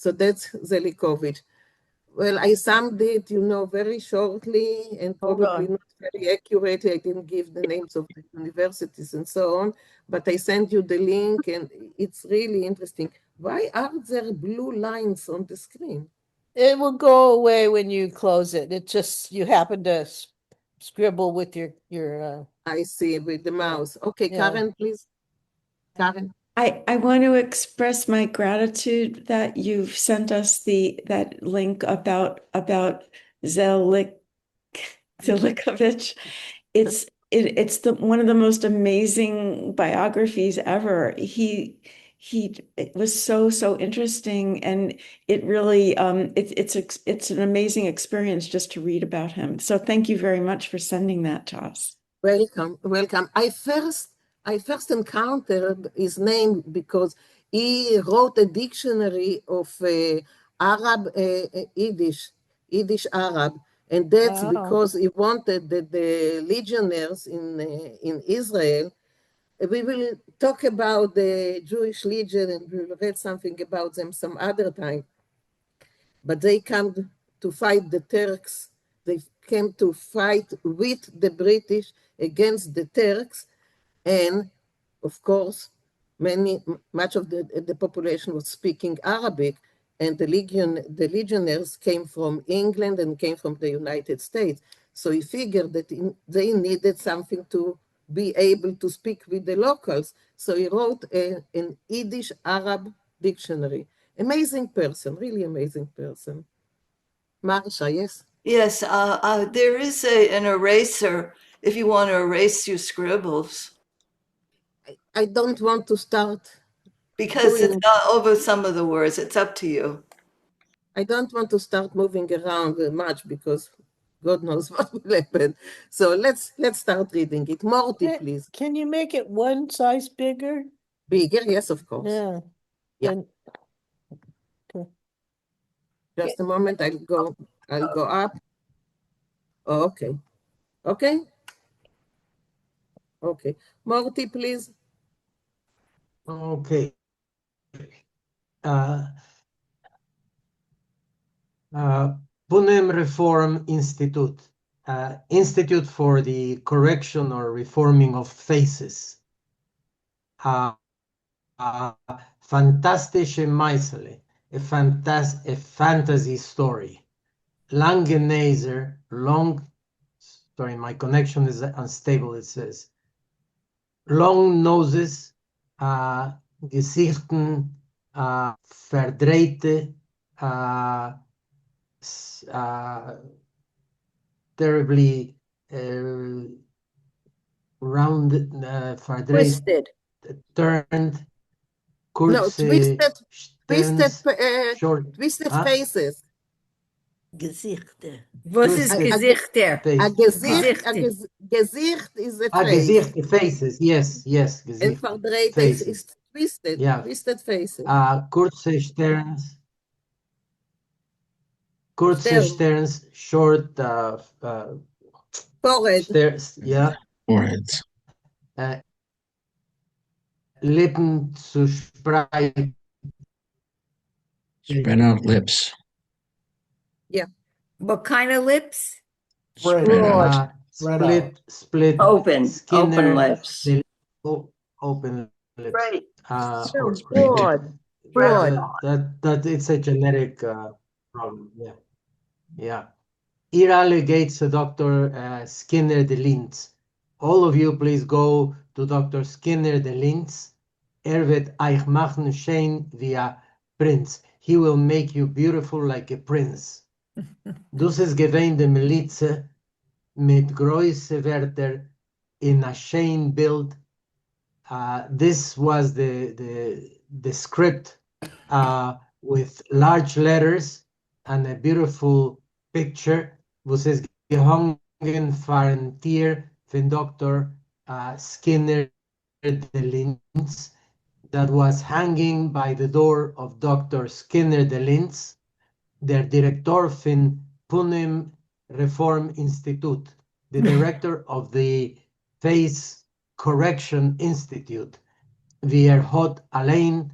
that's Zelikovich. Well, I summed it, very shortly and probably not very accurately. I didn't give the names of the universities and so on, but I sent you the link, and it's really interesting. Why are there blue lines on the screen? It will go away when you close it. It just, you happen to scribble with your I see, with the mouse. Okay, yeah. Karen, please. Karen. I want to express my gratitude that you've sent us that link about Zelikovich. It's one of the most amazing biographies ever. It was so interesting, and it really it's an amazing experience just to read about him. So thank you very much for sending that to us. Welcome. I first encountered his name because he wrote a dictionary of Arab Yiddish Arab, And that's Wow. because he wanted that the legionnaires in Israel, we will talk about the Jewish Legion and we'll read something about them some other time. But they come to fight the Turks. They came to fight with the British against the Turks. And of course, much of the population was speaking Arabic, and the legionnaires came from England and came from the United States. So he figured that they needed something to be able to speak with the locals. So he wrote an Yiddish Arab dictionary. Amazing person, really amazing person. Marsha, yes? Yes, there is an eraser if you want to erase your scribbles. I don't want to start because it's not over some of the words. It's up to you. I don't want to start moving around much because God knows what will happen. So let's start reading it. Morty, please. Can you make it one size bigger? Bigger, yes, of course. Yeah. Yeah. Okay. Just a moment, I'll go up. Oh, okay. Okay. Okay. Morty, please. Okay. Punem Reform Institute, Institute for the Correction or Reforming of Faces. Fantastische Meisele, a fantasy story. Lange Naser, sorry, my connection is unstable, it says. Long noses, Gesichten, verdrehte, terribly rounded, Twisted. turned, No, twisted huh? faces. Gesichter. Was ist Gesichter? A Gesicht is a face. Gesicht, faces, yes, Gesicht. And verdrehte is twisted, yeah. twisted faces. Kurze Sterns, short forehead. Stairs, yeah. Foreheads. Lippen zu spreiten. Spread out lips. Yeah. What kind of lips? Spread Split. Open lips. Open lips. Right. Broad. That it's a genetic problem. Yeah. Hier alle geht zu Dr. Skinner de Linz. All of you, please go to Dr. Skinner de Linz. Wird euch machen schön wie a Prinz. He will make you beautiful like a prince. Dus ist gewähnt de Milize mit große Wörter in a schön Bild. This was the script with large letters and a beautiful picture. Was es gehangen von Tier von Dr. Skinner de Linz that was hanging by the door of Dr. Skinner de Linz, der Direktor von Punem Reform Institute, the director of the Face Correction Institute. Wie hat allein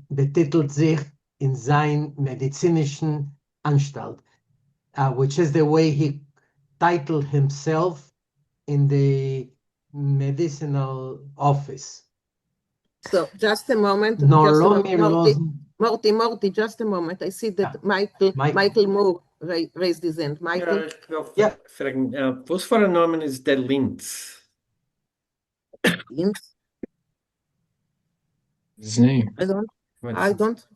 betitelt sich in sein medizinischen Anstalt, which is the way he titled himself in the medicinal office. So just a moment. Morty, just a moment. I see that Michael Moore raised his hand. Michael? Ja, fragen, was für ein Name ist der Linz? Linz? His name. I didn't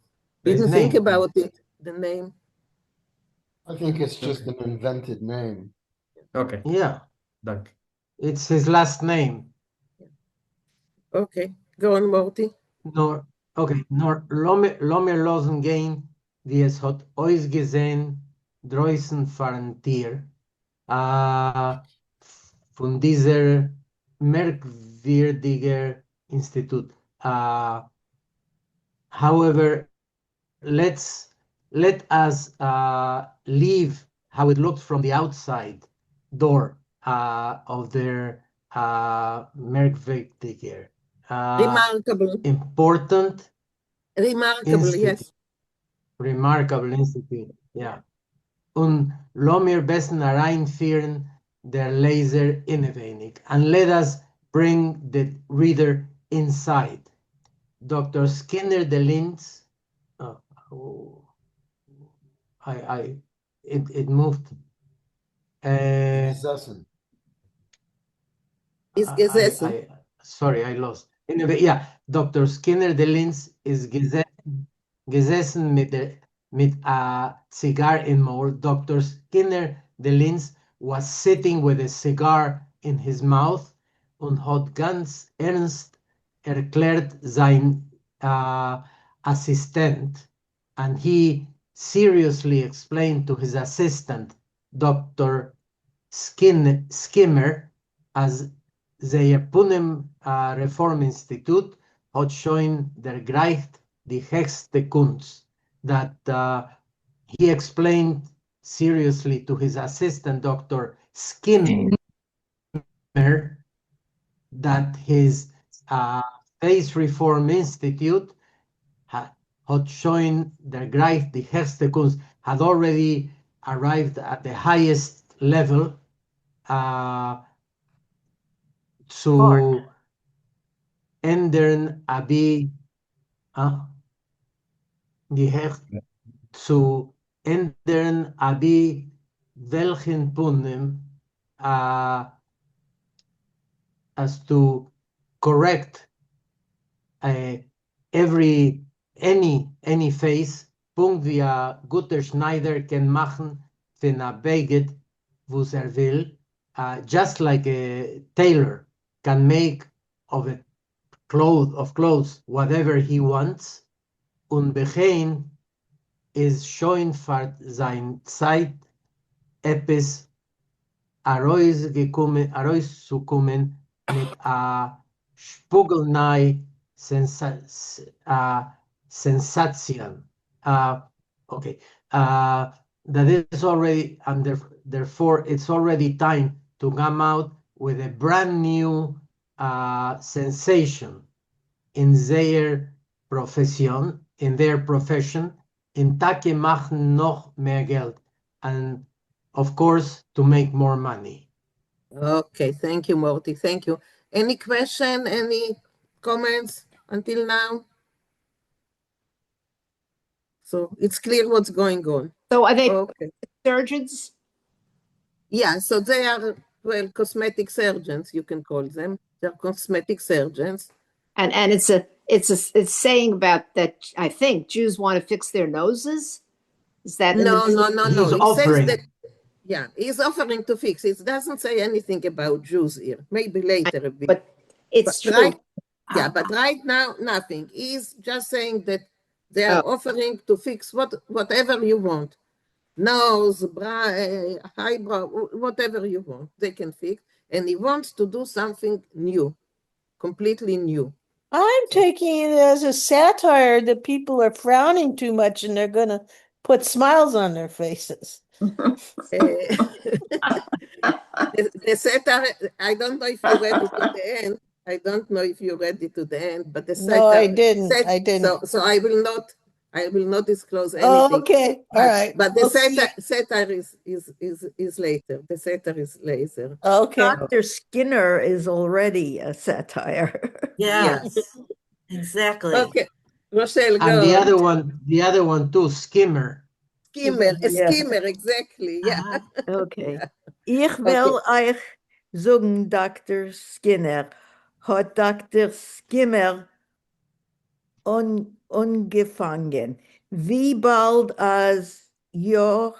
think about it, the name. I think it's just an invented name. Okay. Yeah. Dank. It's his last name. Okay, go on, Morty. Lomer losen gehen, wie es hat euch gesehen, draußen fahren Tier. Von dieser merkwürdiger Institut. However, let us leave how it looked from the outside door of their merkwichtiger, Remarkable. important Remarkable, institute. yes. Remarkable institute, ja. Und lass mir besten reinführen der Leser innewenig. And let us bring the reader inside. Dr. Skinner de Linz, it moved. Gesessen. Is gesessen. Sorry, I lost. Anyway, yeah, Dr. Skinner de Linz is gesessen mit a cigar in mouth. Dr. Skinner de Linz was sitting with a cigar in his mouth und hat ganz ernst erklärt sein Assistent, and he seriously explained to his assistant, Dr. Skimmer, as their Punem Reforminstitut hat schon der Greift die höchste Kunst, that he explained seriously to his assistant, Dr. Skinner, that his Face Reform Institute had shown der Greif, die höchste Kunst, had already arrived at the highest level zu ändern, die zu ändern, welchen Punem as to correct any face, Punkt wie a guter Schneider can machen für a Beged, was will, just like a tailor can make of clothes whatever he wants, und bechein is showing für sein Zeit etwas herauszukommen mit a spiegelnei Sensation. Okay, that is already, and therefore it's already time to come out with a brand new sensation in their profession, in Take machen noch mehr Geld, and of course to make more money. Okay, thank you, Morty. Thank you. Any question, any comments until now? So it's clear what's going on. So are they okay. surgeons? Yeah, so they are, well, cosmetic surgeons, you can call them. They're cosmetic surgeons. And it's saying about that, I think Jews want to fix their noses. Is that no? He's It offering. says that, yeah, he's offering to fix. It doesn't say anything about Jews here. Maybe later a bit. But it's true. Right, yeah, but right now, nothing. He's just saying that they are offering to fix whatever you want. Nose, eyebrow, whatever you want, they can fix. And he wants to do something new, completely new. I'm taking it as a satire that people are frowning too much and they're going to put smiles on their faces. The satire, I don't know if you read it to the end. I don't know if you read it to the end, but the satire. No, I didn't. I didn't. So I will not disclose anything. Oh, okay. All right. But the satire is later. The satire is later. Okay. Dr. Skinner is already a satire. Yes, exactly. Okay. Rochelle, go And the on. other one too, Skimmer. Skimmer, exactly. Yeah. Okay. Ich will euch sagen, Dr. Skinner, hat Dr. Skinner angefangen. Wie bald als Jahr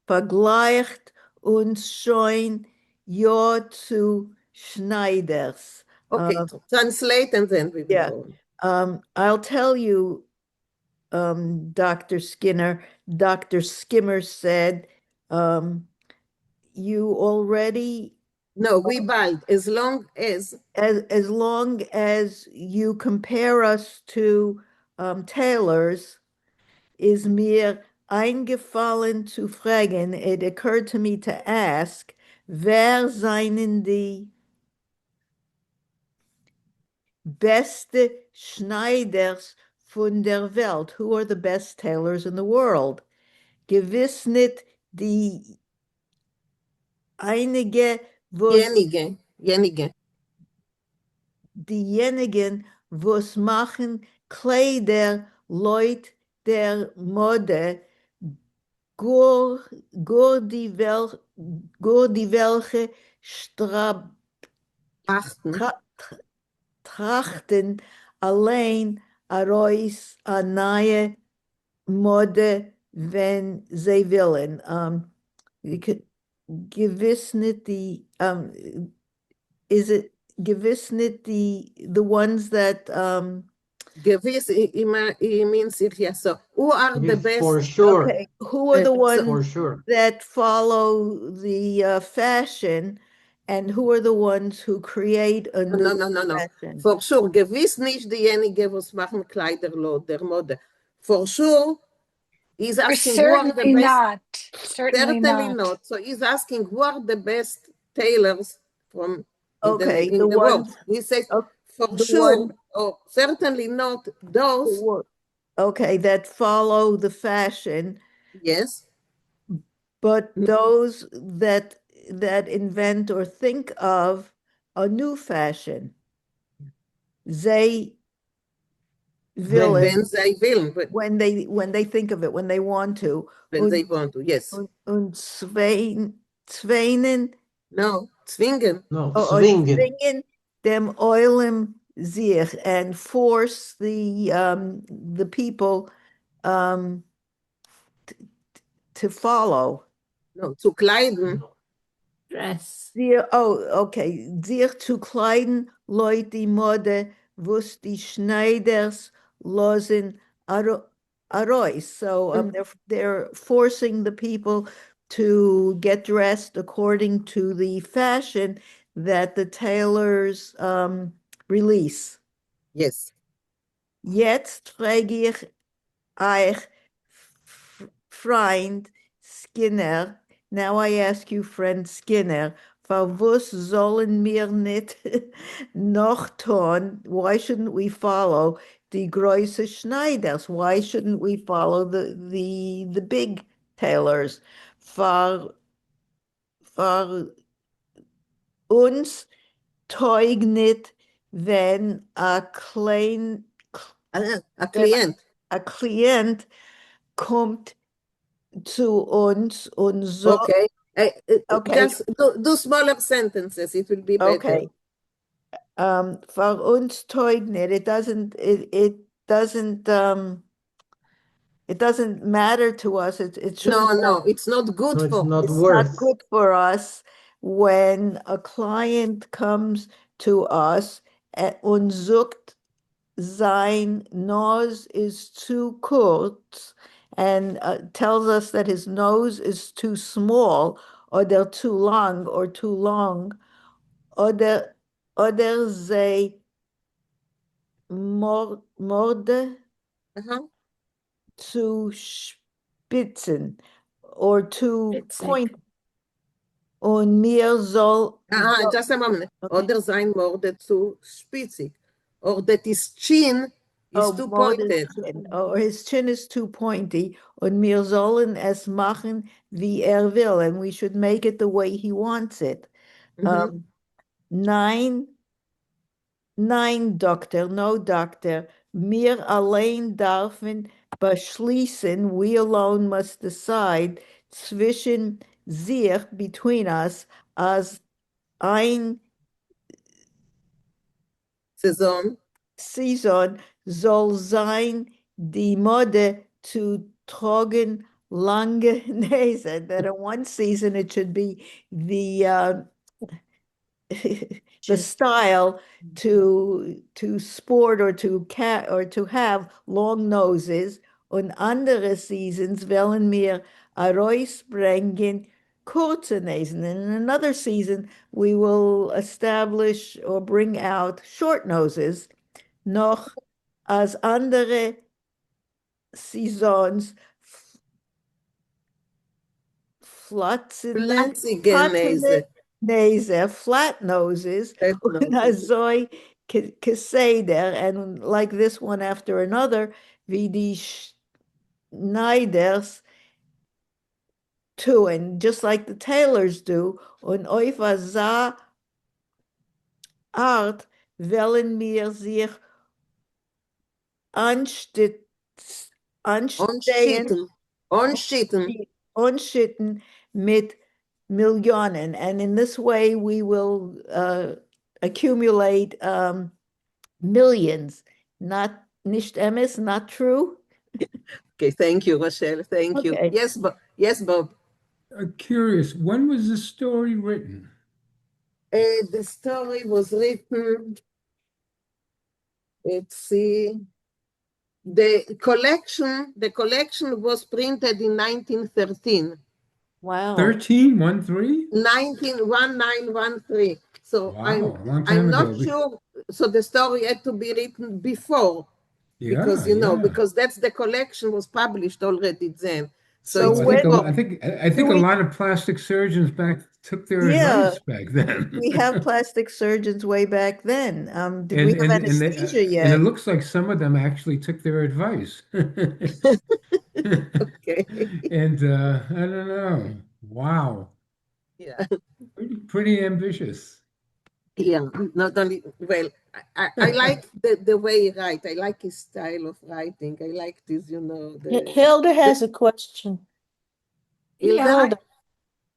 vergleicht uns schon Jahr zu Schneiders. Okay, translate and then we will go on. I'll tell you, Dr. Skinner. Dr. Skimmer said, you already... No, we bald, as long as you compare us to tailors is mir eingefallen zu fragen. It occurred to me to ask, wer seien die beste Schneiders von der Welt? Who are the best tailors in the world? Gewiss nicht die einige, Jenige. diejenigen, was machen Kleider, Leut der Mode, gur die welche trachten allein arois a neue Mode, wenn sie willen. You could gewiss nicht die is it gewiss nicht the ones that Gewiss, he means it, yes. So who are the best? For sure. Okay, who are the ones For sure. that follow the fashion, and who are the ones who create a new No. fashion? For sure, gewiss nicht diejenigen, was machen Kleider der Mode. For sure, he's asking who are the Certainly best. not. Certainly not. So he's asking who are the best tailors from Okay, in the world. ones. He says for the sure, one- or certainly not those. Okay, that follow the fashion, Yes. but those that invent or think of a new fashion. They When they will, when they think of it, when they want to. when they want to, yes. Und zweinen. No, zwingen. No, Zwingen dem Eulim sich and force the people to follow. No, zu kleiden. Dress. Okay. Sich zu kleiden, Leute die Mode, was die Schneiders losen arois. So they're forcing the people to get dressed according to the fashion that the tailors release. Yes. Jetzt frage ich euch, Freund Skinner, now I ask you, friend Skinner, was sollen wir nicht noch tun? Why shouldn't we follow die große Schneiders? Why shouldn't we follow the big tailors? For uns teug nicht, wenn a Klient kommt zu uns und so. Okay. Okay. Just do smaller sentences. It will be better. Okay. For uns teug nicht. It doesn't matter to us. It shouldn't. No, it's not good No, it's for not us. worth. Not good for us when a client comes to us und sucht, sein nose is too kurz, and tells us that his nose is too small, or they're too long, oder sei Morde zu spitzen or to point. Und mir soll. Just a moment. Oder sein Morde zu spitzig. Or that his chin is too pointed. Or his chin is too pointy. Und wir sollen es machen, wie will. And we should make it the way he wants it. Nein, Doctor, no, Doctor. Wir allein dürfen beschließen, we alone must decide zwischen sich, between us, as ein Saison soll sein, die Mode zu tragen lange Nase. That in one season it should be the the style to sport or to have long noses. Und andere seasons wollen wir herausbringen kurze Nasen. And in another season, we will establish or bring out short noses. Noch als andere Saisons, Flatzigenese. flat noses, Flat und noses. azoi Keseder, and like this one after another, wie die Schneiders too, and just like the tailors do, und oifa za art wollen wir sich anstehen, Onschitten. onschitten mit Millionen. And in this way, we will accumulate millions. Nicht emes, not true? Okay, thank you, Rochelle. Thank you. Okay. Yes, Bob. Curious, when was this story written? The story was written, let's see, the collection was printed in 1913. Wow. 1913? 1913. So Wow, a long I'm time not ago. sure. So the story had to be written before, because Yeah. because that's the collection was published already then. So Well, it's I think a lot of plastic surgeons took their Yeah, advice back then. we have plastic surgeons way back then. Did we And have and they, anesthesia and it yet? looks like some of them actually took their advice. Okay. And I don't know. Wow. Yeah. Pretty ambitious. Yeah, not only, well, I like the way he writes. I like his style of writing. I like this, Hilda has a question. Yeah,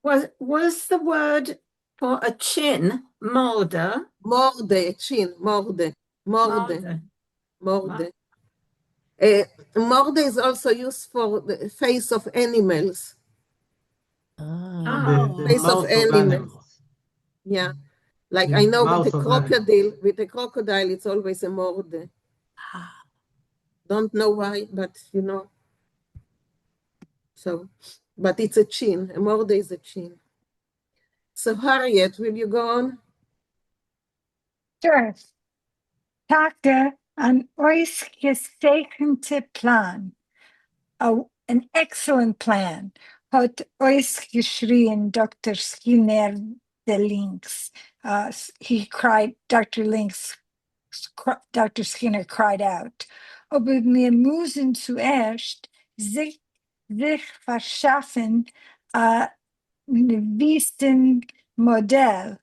was the word for a chin morde? Morde, chin, morde. Morde. Morde is also used for the face of animals. The Face of mouth of animals. animals. Yeah. Like The I know mouth with a of animals. crocodile, it's always a morde. Don't know why, but So, but it's a chin. A morde is a chin. So Harriet, will you go on? Sure. Tage an euch gesegnete Plan. An excellent plan, hat euch geschrien Dr. Skinner de Links. He cried, Dr. Skinner cried out. Aber wir müssen zuerst sich verschaffen ein Modell.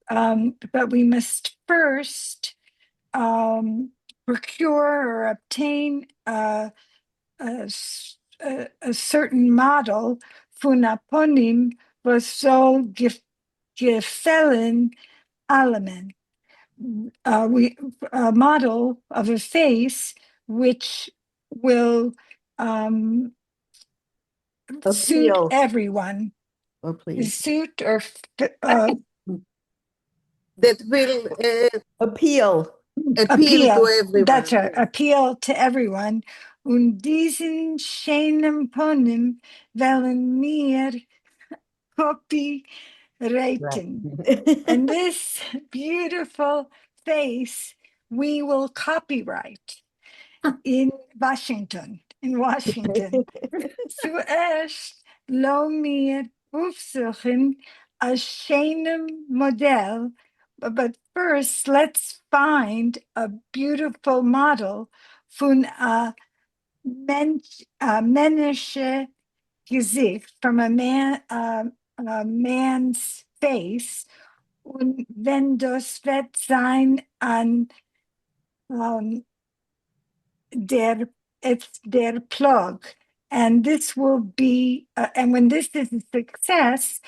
But we must first procure or obtain a certain model von Aponym, was soll gefallen allen. A model of a face which will suit everyone. Oh, please. Suit or that will appeal to everyone. That's right, appeal to everyone. Und diesen schönen Ponym wollen wir copyrighten. And this beautiful face we will copyright in Washington. Zuerst lassen wir aufsuchen a schönem Modell, but first let's find a beautiful model von a männliche Gesicht, from a man's face. Und wenn das wird sein an it's their plug. And this will be, and when this is a success,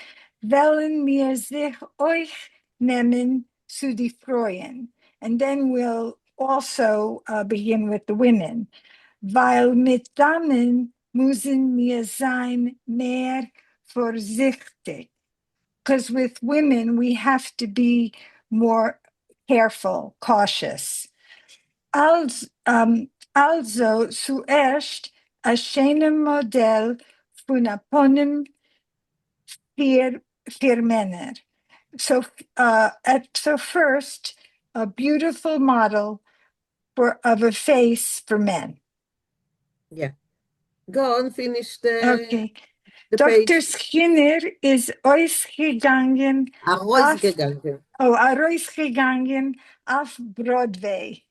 wollen wir sich euch nehmen zu die Freuen. And then we'll also begin with the women. Weil mit Damen müssen wir sein mehr vorsichtig. Because with women, we have to be more careful, cautious. Also zuerst ein schönes Modell von Aponym für Männer. So first, a beautiful model of a face for men. Yeah. Go on, finish Okay. the Dr. page. Skinner is ausgegangen Ausgegangen. ausgegangen auf Broadway.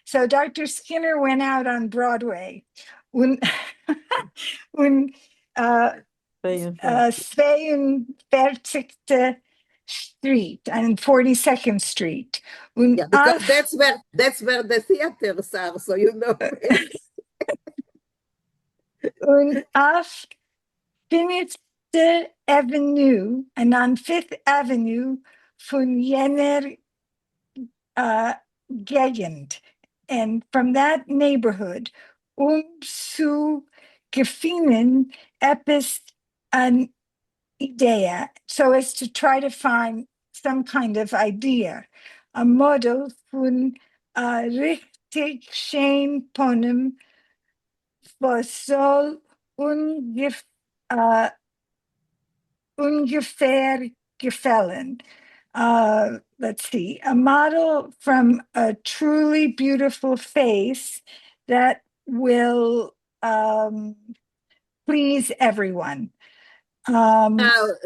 So Dr. Skinner went out on Broadway. Und, und 42. Street and 42nd Street. Und Yeah, because that's where the theaters are, so you know. und auf 5th Avenue and on 5th Avenue von jener Gegend. And from that neighborhood, zu gefunden etwas an idea, so as to try to find some kind of idea, a model von richtig schön ponem, was soll ungefähr gefallen. Let's see, a model from a truly beautiful face that will please everyone. Now,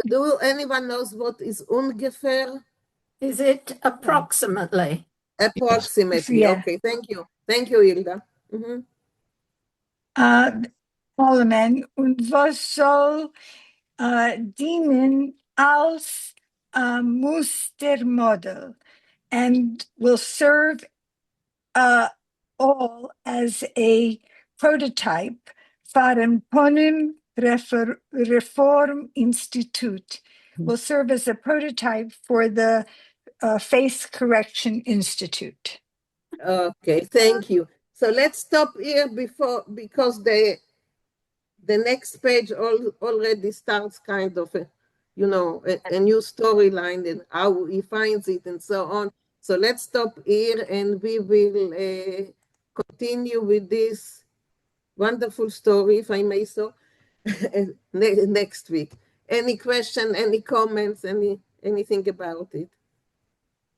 do anyone knows what is ungefähr? Is it approximately? Approximately. Yeah. Okay, thank you. Thank you, Hilda. Mhm. Parliament und was soll dienen als Mustermodel and will serve all as a prototype for an Ponem Reform Institute, will serve as a prototype for the Face Correction Institute. Okay, thank you. So let's stop here because the next page already starts kind of a new storyline and how he finds it and so on. So let's stop here and we will continue with this wonderful story, if I may so, next week. Any question, any comments, anything about it?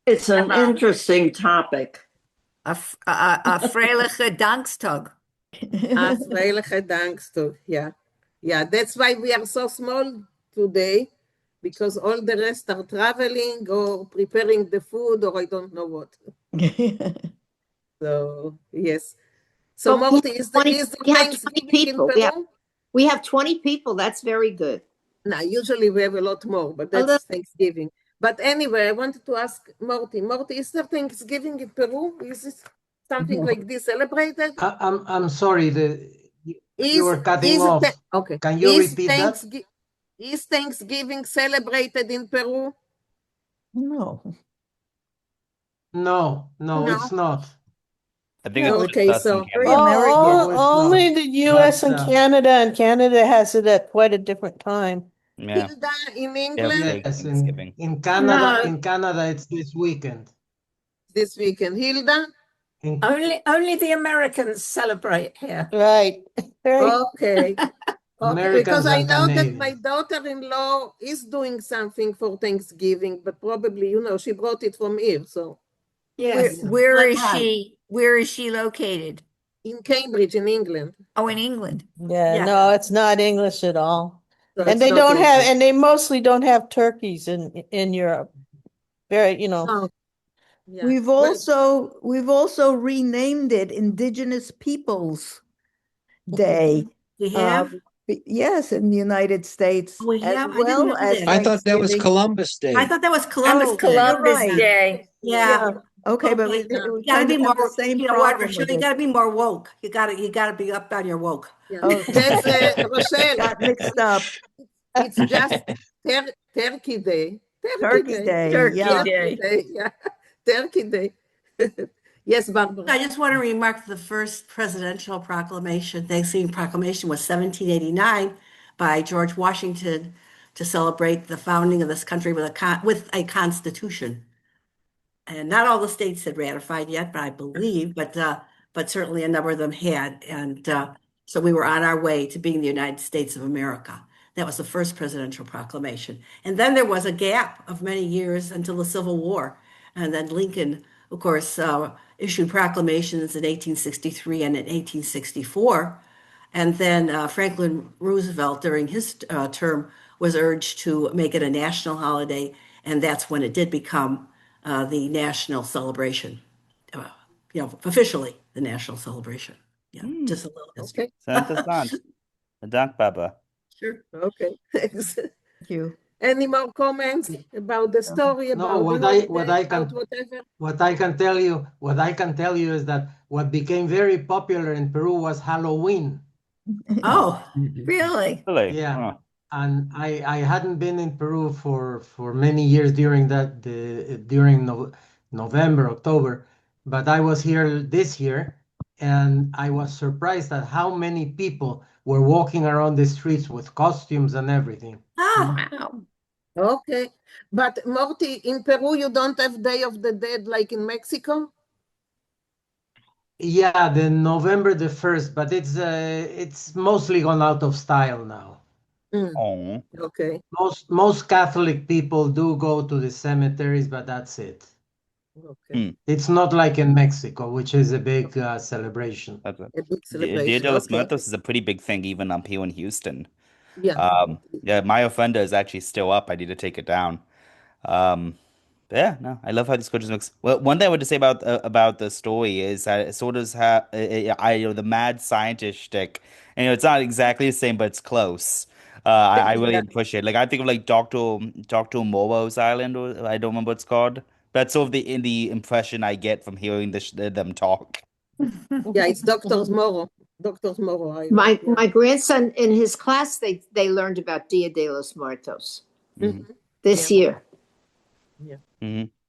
It's an interesting topic. A freiliche Dankstag. A freiliche Dankstag, yeah. Yeah, that's why we are so small today, because all the rest are traveling or preparing the food or I don't know what. So, yes. So, But Morty, is the we have 20 Thanksgiving people. in Peru? We have 20 people. That's very good. No, usually we have a lot more, but that's Thanksgiving. But anyway, I wanted to ask Morty. Morty, is there Thanksgiving in Peru? Is it something like this celebrated? I'm sorry, you were cutting off. Okay. Can you repeat that? Is Thanksgiving celebrated in Peru? No. No, it's not. I think it's Okay, just us so in Canada. No, it's Only not. the US But, and Canada has it at quite a different time. Yeah. Hilda, in They have England? fake yes, Thanksgiving. in Canada, it's this weekend. This weekend. Hilda? Only the Americans celebrate here. Right. Okay. Because Americans I and know that Canadians. my daughter-in-law is doing something for Thanksgiving, but probably, she brought it from here, so. Yes. Where is she? Where is she located? In Cambridge, in England. Oh, in England. Yeah, no, it's not English at all. So And it's they not don't have, English. and they mostly don't have turkeys in Europe. Very, Oh, yeah. We've also renamed it Indigenous Peoples Day. We have? Yes, in the United States. Oh, we have? As I didn't well know as that. I thought that was Thanksgiving. Columbus Day. I thought that was That Columbus was Day. Columbus right. Day. Yeah. Okay, but Okay. we You gotta kind be of more, have the same you know what, problem Rochelle, with you it. gotta be more woke. You gotta be up on your woke. Yeah. Oh. That's Rochelle. Got mixed up. It's just Turkey Day. Turkey Day. Yeah. Day. Yeah. Turkey Day. Yes, Barbara. I just want to remark the first presidential proclamation, Thanksgiving proclamation, was 1789 by George Washington to celebrate the founding of this country with a constitution. And not all the states had ratified yet, but I believe, but certainly a number of them had. And so we were on our way to being the United States of America. That was the first presidential proclamation. And then there was a gap of many years until the Civil War. And then Lincoln, of course, issued proclamations in 1863 and in 1864. And then Franklin Roosevelt, during his term, was urged to make it a national holiday, and that's when it did become the national celebration. Officially the national celebration. Yeah, just a little history. Okay. Interessant. Dank, Baba. Sure. Okay. Thanks. Thank you. Any more comments about the story, No, about the holiday, about whatever? what I can tell you is that what became very popular in Peru was Halloween. Oh, really? Really? Yeah. Huh. And I hadn't been in Peru for many years during November, October, but I was here this year, and I was surprised at how many people were walking around the streets with costumes and everything. wow. Okay. But Morty, in Peru, you don't have Day of the Dead like in Mexico? Yeah, the November the 1st, but it's mostly gone out of style now. Oh. Okay. Most Catholic people do go to the cemeteries, but that's it. Okay. It's not like in Mexico, which is a big celebration. That's A big Dia celebration. de los Okay. Muertos is a pretty big thing even up here in Houston. Yeah. Yeah, my offender is actually still up. I need to take it down. But yeah, no, I love how these cultures mix. Well, one thing I want to say about the story is that it sort of have the mad scientist shtick, and it's not exactly the same, but it's close. I really Yeah. appreciate. Like I think of like Doctor Moreau's Island, or I don't remember what it's called. That's sort of the impression I get from hearing them talk. Yeah, it's Doctor's Moro. Doctor's Moro Island. My grandson in his class, they learned about Dia de los Muertos this year. Yeah.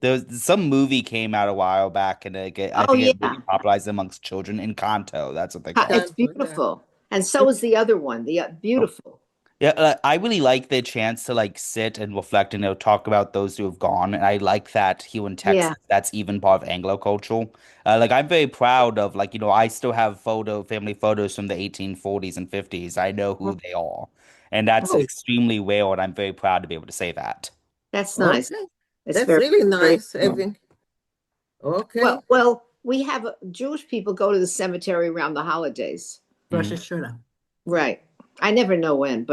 There's some movie came out a while back, and I think it really popularized amongst children. Encanto, that's what they call it. It's beautiful, and so is the other one. The beautiful. Yeah, I really like the chance to like sit and reflect and talk about those who have gone. And I like that here in Texas, that's even part of Anglo culture. Like I'm very proud of like, I still have family photos from the 1840s and 50s. I know who they are. And that's extremely rare, and I'm very proud to be able to say that. That's nice. Okay. It's That's very, really very nice, Evin. Okay. Well, we have Jewish people go to the cemetery around the holidays. Rosh Hashanah. Right. I never know when, but